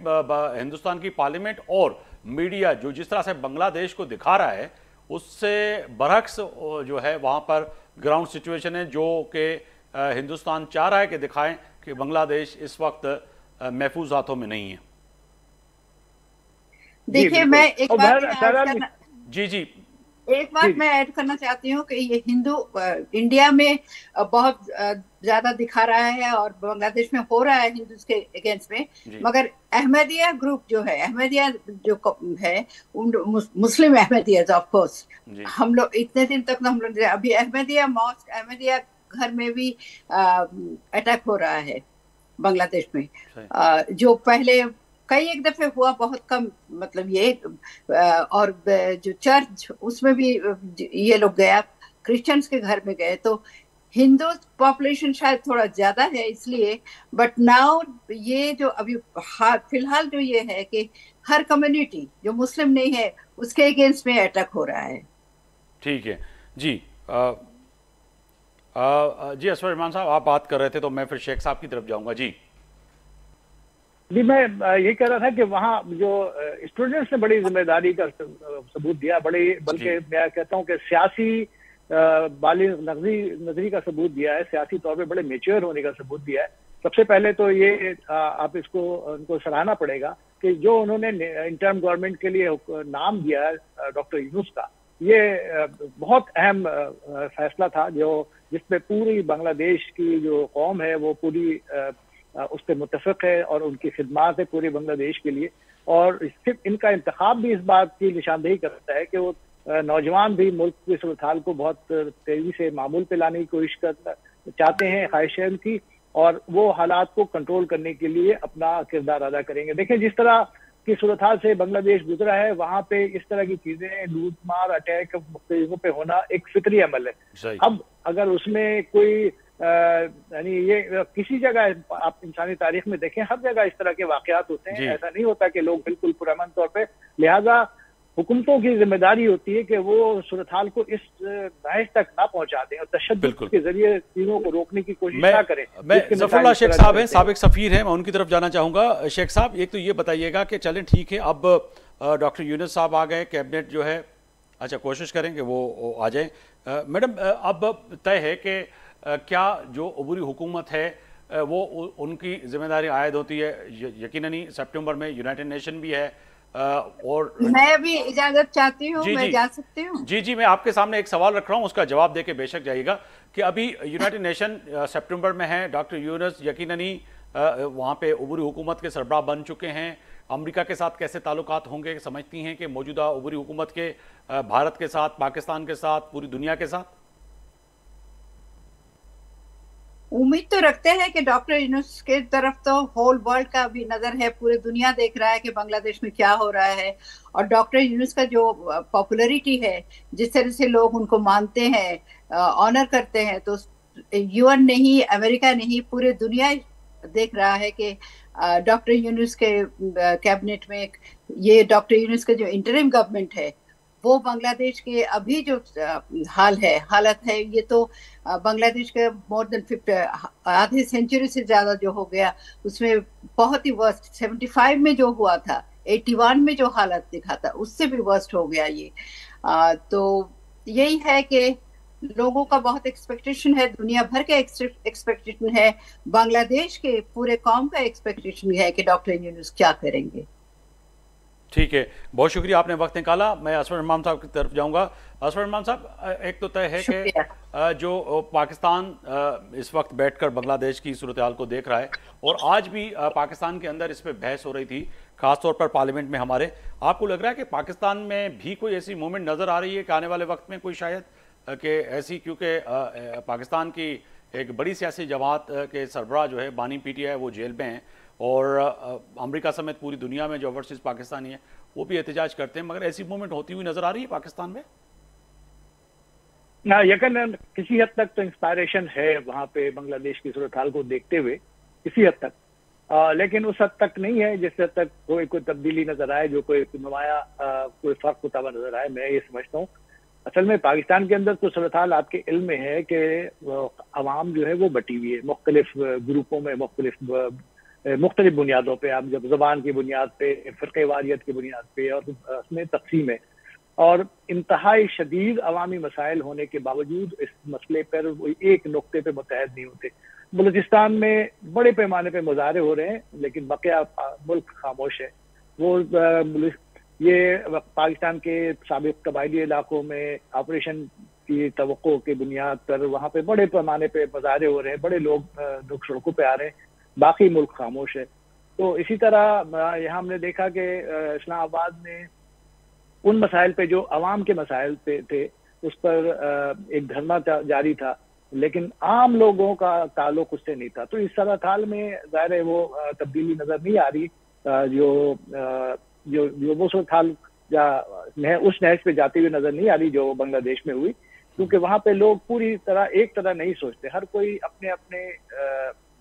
हिंदुस्तान की पार्लियामेंट और मीडिया जो जिस तरह से बांग्लादेश को दिखा रहा है उससे बरअक्स जो है वहाँ पर ग्राउंड सिचुएशन है, जो कि हिंदुस्तान चाह रहा है कि दिखाएं कि बांग्लादेश इस वक्त महफूज हाथों में नहीं है। देखिए मैं एक बात मैं ऐड करना चाहती हूँ कि ये हिंदू इंडिया में बहुत ज्यादा दिखा रहा है और बांग्लादेश में हो रहा है हिंदू के अगेंस्ट में, मगर अहमदिया ग्रुप जो है, अहमदिया जो है, मुस्लिम अहमदिया ऑफ कोर्स, हम लोग इतने दिन तक हम लोग अभी अहमदिया मॉस्क, अहमदिया घर में भी अटैक हो रहा है बांग्लादेश में, जो पहले कई एक दफे हुआ, बहुत कम, मतलब ये और जो चर्च उसमें भी ये लोग गया, क्रिश्चियंस के घर में गए, तो हिंदू पॉपुलेशन शायद थोड़ा ज्यादा है इसलिए, बट नाउ ये जो अभी फिलहाल जो ये है कि हर कम्युनिटी जो मुस्लिम नहीं है उसके अगेंस्ट में अटैक हो रहा है। ठीक है जी। जी असफर रहमान साहब आप बात कर रहे थे तो मैं फिर शेख साहब की तरफ जाऊंगा। जी मैं ये कह रहा था कि वहाँ जो स्टूडेंट्स ने बड़ी जिम्मेदारी का सबूत दिया, बल्कि मैं कहता हूँ कि सियासी बालिग नजरी का सबूत दिया है, सियासी तौर पे बड़े मेच्योर होने का सबूत दिया है। सबसे पहले तो ये आप उनको सराहना पड़ेगा कि जो उन्होंने इंटर्म गवर्नमेंट के लिए नाम दिया है डॉक्टर यूनुस का, ये बहुत अहम फैसला था जिसपे पूरी बांग्लादेश की जो कौम है वो पूरी उस पर मुतफिक है और उनकी खिदमात है पूरे बांग्लादेश के लिए। और सिर्फ इनका इंतखाब भी इस बात की निशानदेही करता है कि वो नौजवान भी मुल्क की सूरत हाल को बहुत तेजी से मामूल पे लाने की कोशिश चाहते हैं, ख्वाहिशें उनकी, और वो हालात को कंट्रोल करने के लिए अपना किरदार अदा करेंगे। देखें जिस तरह की सूरत हाल से बांग्लादेश गुजरा है, वहाँ पे इस तरह की चीजें, लूट मार, अटैक मुख्तलिफों पे होना एक फितरी अमल है। अब अगर उसमें कोई यानी ये किसी जगह आप इंसानी तारीख में देखें, हर जगह इस तरह के वाकयात होते हैं, ऐसा नहीं होता कि लोग बिल्कुल पुरअमन तौर पे, लिहाजा हुकूमतों की जिम्मेदारी होती है कि वो सूरत हाल को इस बहस तक ना पहुंचा दें और तशद्दुद के जरिए चीजों को रोकने की कोशिश ना करें। मैं जफरुल्लाह शेख साहब हैं, साबिक सफीर हैं, मैं उनकी तरफ जाना चाहूंगा। शेख साहब एक तो ये बताइएगा कि चलें ठीक है, अब डॉक्टर यूनुस साहब आ गए, कैबिनेट जो है, अच्छा कोशिश करेंगे वो आ जाए। मैडम अब तय है कि क्या जो अबूरी हुकूमत है वो उनकी जिम्मेदारी आयद होती है, यकीनन ही सितंबर में यूनाइटेड नेशन भी है, और मैं भी इजाजत चाहती हूँ, मैं जा सकती हूँ? जी मैं आपके सामने एक सवाल रख रहा हूँ, उसका जवाब देके बेशक जाइएगा कि अभी यूनाइटेड नेशन सितंबर में है, डॉक्टर यूनुस यकीनन ही वहाँ पे अबूरी हुकूमत के सरबराह बन चुके हैं, अमेरिका के साथ कैसे ताल्लुकात होंगे समझती हैं कि मौजूदा अबूरी हुकूमत के भारत के साथ, पाकिस्तान के साथ, पूरी दुनिया के साथ? उम्मीद तो रखते हैं कि डॉक्टर यूनुस के तरफ तो होल वर्ल्ड का भी नजर है, पूरी दुनिया देख रहा है कि बांग्लादेश में क्या हो रहा है, और डॉक्टर यूनुस का जो पॉपुलैरिटी है, जिस तरह से लोग उनको मानते हैं, ऑनर करते हैं, तो यूएन नहीं, अमेरिका नहीं, पूरे दुनिया देख रहा है कि डॉक्टर यूनुस के कैबिनेट में, ये डॉक्टर यूनुस का जो इंटरिम गवर्नमेंट है वो बांग्लादेश के अभी जो हालत है, ये तो बांग्लादेश के मोर देन आधे सेंचुरी से ज्यादा जो हो गया, उसमें बहुत ही वर्स्ट 75 में जो हुआ था, 81 में जो हालत दिखा था, उससे भी वर्स्ट हो गया ये। तो यही है कि लोगों का बहुत एक्सपेक्टेशन है, दुनिया भर का एक्सपेक्टेशन है, बांग्लादेश के पूरे कौम का एक्सपेक्टेशन है कि डॉक्टर यूनुस क्या करेंगे। ठीक है, बहुत शुक्रिया, आपने वक्त निकाला। मैं असफर इमाम साहब की तरफ जाऊंगा। असफर इमाम साहब, एक तो तय है कि जो पाकिस्तान इस वक्त बैठकर बांग्लादेश की सूरत हाल को देख रहा है, और आज भी पाकिस्तान के अंदर इस पर बहस हो रही थी, खासतौर पर पार्लियामेंट में हमारे। आपको लग रहा है कि पाकिस्तान में भी कोई ऐसी मूवमेंट नज़र आ रही है कि आने वाले वक्त में कोई शायद कि ऐसी, क्योंकि पाकिस्तान की एक बड़ी सियासी जमात के सरबराह जो है बानी पीटीआई, वो जेल में हैं, और अमेरिका समेत पूरी दुनिया में जो ओवरसीज पाकिस्तानी है वो भी एहतजाज करते हैं, मगर ऐसी मूवमेंट होती हुई नजर आ रही है पाकिस्तान में? ना, यकीनन किसी हद तक तो इंस्पायरेशन है वहाँ पे बांग्लादेश की सूरत हाल को देखते हुए, किसी हद तक, लेकिन उस हद तक नहीं है जिस हद तक कोई तब्दीली नजर आए, जो कोई नुमाया कोई फर्क होता हुआ नजर आए। मैं ये समझता हूँ असल में पाकिस्तान के अंदर तो सूरत हाल आपके इल्म में है कि अवाम जो है वो बटी हुई है मुख्तलिफ ग्रुपों में, मुख्तलिफ बुनियादों पे, आप जब ज़बान की बुनियाद पे, फ़िरक़े वारियत की बुनियाद पे, और उसमें तकसीम है, और इंतहाई शदीद अवामी मसाइल होने के बावजूद इस मसले पर वो एक नुक्ते पे मुतहद नहीं होते। बलूचिस्तान में बड़े पैमाने पे मुजाहरे हो रहे हैं, लेकिन बकिया मुल्क खामोश है। वो ये पाकिस्तान के साबिक़ कबायली इलाकों में ऑपरेशन की तवक्को की बुनियाद पर वहाँ पे बड़े पैमाने पे मुजाहरे हो रहे हैं, बड़े लोग सड़कों पे आ रहे हैं, बाकी मुल्क खामोश है। तो इसी तरह यहाँ हमने देखा कि इस्लामाबाद में उन मसाइल पे जो अवाम के मसाइल पे थे, उस पर एक धरना जारी था, लेकिन आम लोगों का ताल्लुक उससे नहीं था। तो इस सूरत हाल में ज़ाहिर है वो तब्दीली नजर नहीं आ रही, जो वो सूरत हाल उस नहज पे जाती हुई नजर नहीं आ रही जो बांग्लादेश में हुई, क्योंकि वहाँ पे लोग पूरी तरह एक तरह नहीं सोचते, हर कोई अपने अपने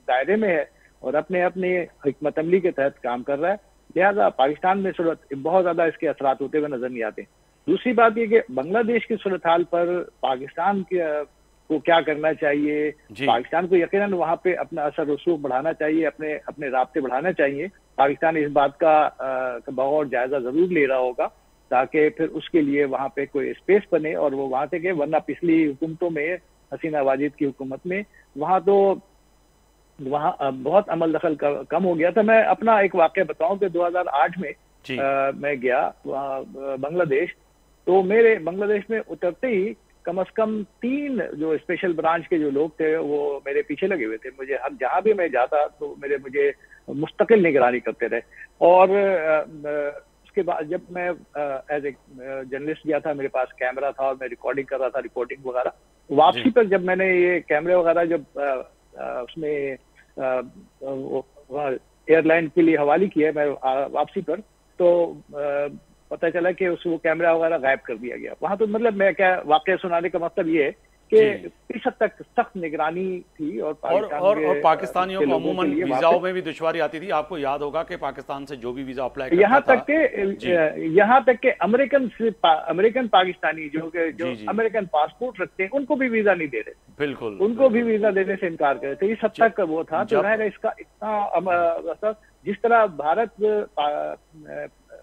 दायरे में है और अपने अपने हिकमत अमली के तहत काम कर रहा है। लिहाजा पाकिस्तान में सूरत बहुत ज्यादा इसके असरात होते हुए नजर नहीं आते। दूसरी बात ये कि बांग्लादेश की सूरत हाल पर पाकिस्तान को क्या करना चाहिए, पाकिस्तान को यकीनन वहाँ पे अपना असर रसूख बढ़ाना चाहिए, अपने राब्ते बढ़ाना चाहिए। पाकिस्तान इस बात का बगौर जायजा जरूर ले रहा होगा, ताकि फिर उसके लिए वहाँ पे कोई स्पेस बने और वो वहाँ से के, वरना पिछली हुकूमतों में, हसीना वाजिद की हुकूमत में, वहाँ बहुत अमल दखल कम हो गया था। मैं अपना एक वाक़या बताऊं कि 2008 में मैं गया बांग्लादेश, तो मेरे बांग्लादेश में उतरते ही कम से कम 3 जो स्पेशल ब्रांच के जो लोग थे वो मेरे पीछे लगे हुए थे। मुझे हर जहाँ भी मैं जाता तो मुझे मुस्तकिल निगरानी करते रहे। और उसके बाद जब मैं एज ए जर्नलिस्ट गया था, मेरे पास कैमरा था और मैं रिकॉर्डिंग कर रहा था, रिपोर्टिंग वगैरह। वापसी पर जब मैंने ये कैमरे वगैरह जब उसमें एयरलाइन के लिए हवाले किया मैं वापसी पर, तो पता चला कि वो कैमरा वगैरह गायब कर दिया गया वहां। तो मतलब मैं क्या वाकया सुनाने का मतलब ये है कि इस हद तक सख्त निगरानी थी। और पाकिस्तानियों को अमूमन वीजाओं में भी दुश्वारी आती थी। आपको याद होगा कि पाकिस्तान से जो भी वीजा अप्लाई करता यहाँ तक के अमेरिकन पाकिस्तानी जो अमेरिकन पासपोर्ट रखते हैं उनको भी वीजा नहीं दे रहे, बिल्कुल उनको भी वीजा देने से इनकार कर रहे थे। इस हद तक वो था। तो इसका इतना, जिस तरह भारत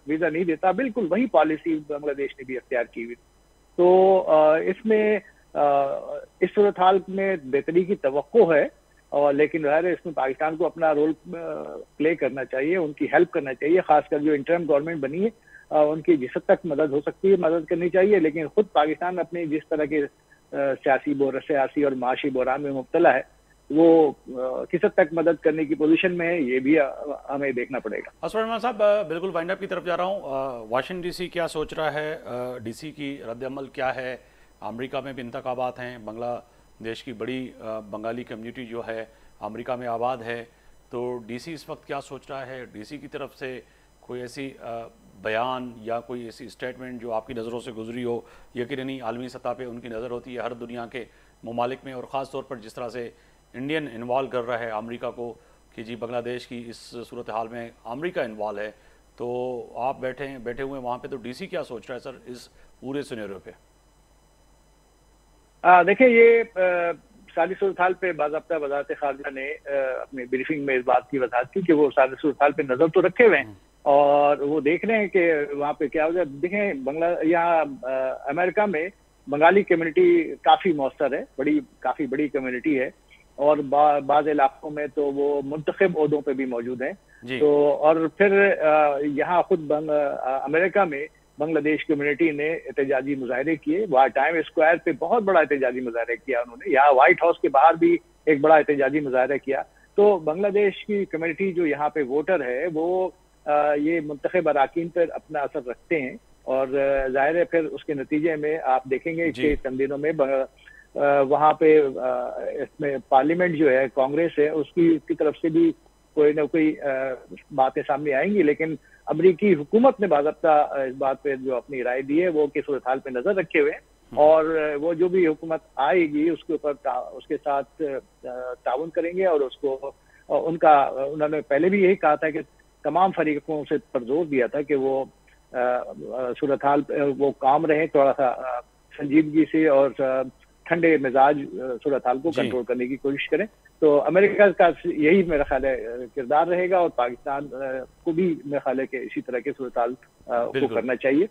वीजा नहीं देता, बिल्कुल वही पॉलिसी बांग्लादेश ने भी अख्तियार की हुई। तो इसमें इस सूरत हाल में बेहतरी की तवक्को है, और लेकिन इसमें पाकिस्तान को अपना रोल प्ले करना चाहिए, उनकी हेल्प करना चाहिए। खासकर जो इंटरिम गवर्नमेंट बनी है उनकी जिस हद तक मदद हो सकती है मदद करनी चाहिए। लेकिन खुद पाकिस्तान अपनी जिस तरह के सियासी और माशी बहरान में मुब्तला है, वो किस हद तक मदद करने की पोजीशन में है, ये भी हमें देखना पड़ेगा। असफर साहब, बिल्कुल वाइंड अप की तरफ जा रहा हूँ। वाशिंगटन डीसी क्या सोच रहा है, डीसी की रद्द-ए-अमल क्या है? अमेरिका में भी इंतखाबात हैं, बांग्लादेश की बड़ी बंगाली कम्युनिटी जो है अमेरिका में आबाद है, तो डीसी इस वक्त क्या सोच रहा है? डीसी की तरफ से कोई ऐसी बयान या कोई ऐसी स्टेटमेंट जो आपकी नज़रों से गुजरी हो? यकीननी आलमी सतह पे उनकी नज़र होती है हर दुनिया के ममालिक में, और ख़ास तौर पर जिस तरह से इंडियन इन्वॉल्व कर रहा है अमेरिका को कि जी बांग्लादेश की इस सूरत हाल में अमेरिका इन्वॉल्व है, तो आप बैठे हुए वहाँ पे, तो डीसी क्या सोच रहा है सर इस पूरे सिनेरियो पे? देखिए, ये साजिश सूरत पे बाज़ाब्ता वज़ारत ख़ारजा ने अपनी ब्रीफिंग में इस बात की वज़ाहत की कि वो साजिश सूरत पे नज़र तो रखे हुए हैं और वो देख रहे हैं कि वहाँ पे क्या हो जाए। देखें, यहाँ अमेरिका में बंगाली कम्युनिटी काफ़ी मौसर है, काफ़ी बड़ी कम्युनिटी है और बाज़ इलाकों में तो वो मुंतखब ओहदों पे भी मौजूद हैं। तो और फिर यहाँ खुद अमेरिका में बांग्लादेश कम्युनिटी ने एहतजाजी मुजाहरे किए। वहाँ टाइम स्क्वायर पे बहुत बड़ा एहतजाजी मुजाहरा किया उन्होंने, यहाँ व्हाइट हाउस के बाहर भी एक बड़ा एहतजाजी मुजाहरा किया। तो बांग्लादेश की कम्युनिटी जो यहाँ पे वोटर है वो ये मुंतखब अराकीन पर अपना असर रखते हैं और जाहिर है फिर उसके नतीजे में आप देखेंगे कि चंद दिनों में वहाँ पे इसमें पार्लियामेंट जो है, कांग्रेस है, उसकी तरफ से भी कोई ना कोई बातें सामने आएंगी। लेकिन अमरीकी हुकूमत ने बाज़ाब्ता इस बात पे जो अपनी राय दी है वो कि सूरत हाल पे नजर रखे हुए हैं और वो जो भी हुकूमत आएगी उसके ऊपर उसके साथ ताउन करेंगे और उसको उन्होंने पहले भी यही कहा था कि तमाम फरीकों से पर जोर दिया था कि वो सूरत हाल वो काम रहे थोड़ा सा संजीदगी से और ठंडे मिजाज सूरत हाल को कंट्रोल करने की कोशिश करें। तो अमेरिका का यही मेरा ख्याल है किरदार रहेगा और पाकिस्तान को भी मेरा ख्याल है कि इसी तरह के सूरत हाल को करना चाहिए,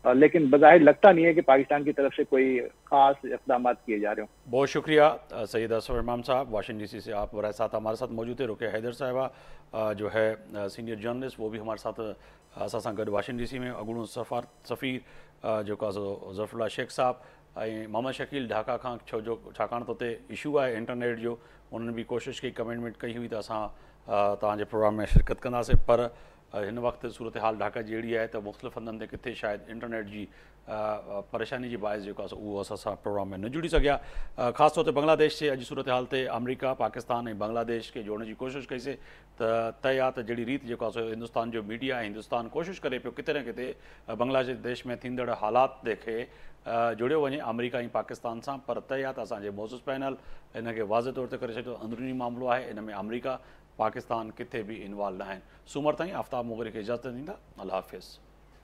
लेकिन बज़ाहिर लगता नहीं है कि पाकिस्तान की तरफ से कोई खास इक़दाम किए जा रहे हों। बहुत शुक्रिया सैयद असफर इमाम साहब, वाशिंगटन डीसी से आप बराह साथ हमारे साथ मौजूद थे। रुकिया हैदर साहिबा जो है सीनियर जर्नलिस्ट, वो भी हमारे साथ असां गॾु वाशिंगटन डीसी में, अॻूणो सफ़ीर जेको आहे ज़फ़रुल्लाह शेख साहब ऐं मोहम्मद शकील ढाका खां, छाकाणि त उते इशू आहे इंटरनेट जो, उन्हनि बि कोशिशि कई, कमेंटमेंट कई हुई त असां तव्हांजे प्रोग्राम में शिरकत कंदासीं, पर हिन वक़्तु सूरत हाल ढाका जहिड़ी आहे त मुख़्तलिफ़ हंधनि ते किथे शायदि इंटरनेट जी परेशानी जी बाहिस जेको आहे उहो असां प्रोग्राम में न जुड़ी सघिया। ख़ासि तौर ते बांग्लादेश जे अॼु सूरत हाल ते अमरीका, पाकिस्तान ऐं बांग्लादेश खे जोड़ने जी कोशिशि कईसीं त तय आहे त जहिड़ी रीति जेको आहे हिंदुस्तान जो मीडिया ऐं हिंदुस्तान कोशिशि करे पियो किथे न किथे बांग्लादेश में थींदड़ हालात खे जुड़ियो वञे अमरीका ऐं पाकिस्तान सां, पर तय आहे त असांजे मौज़ूस पैनल इन खे वाज़े तौर ते करे छॾियो अंदरूनी मामिलो आहे, इन में अमरीका पाकिस्तान किथे बि इन्वॉल्व न आहिनि। सूमर ताईं आफ्ताब मुग़िरी खे इजाज़त ॾींदा। अल्लाह हाफ़िज़।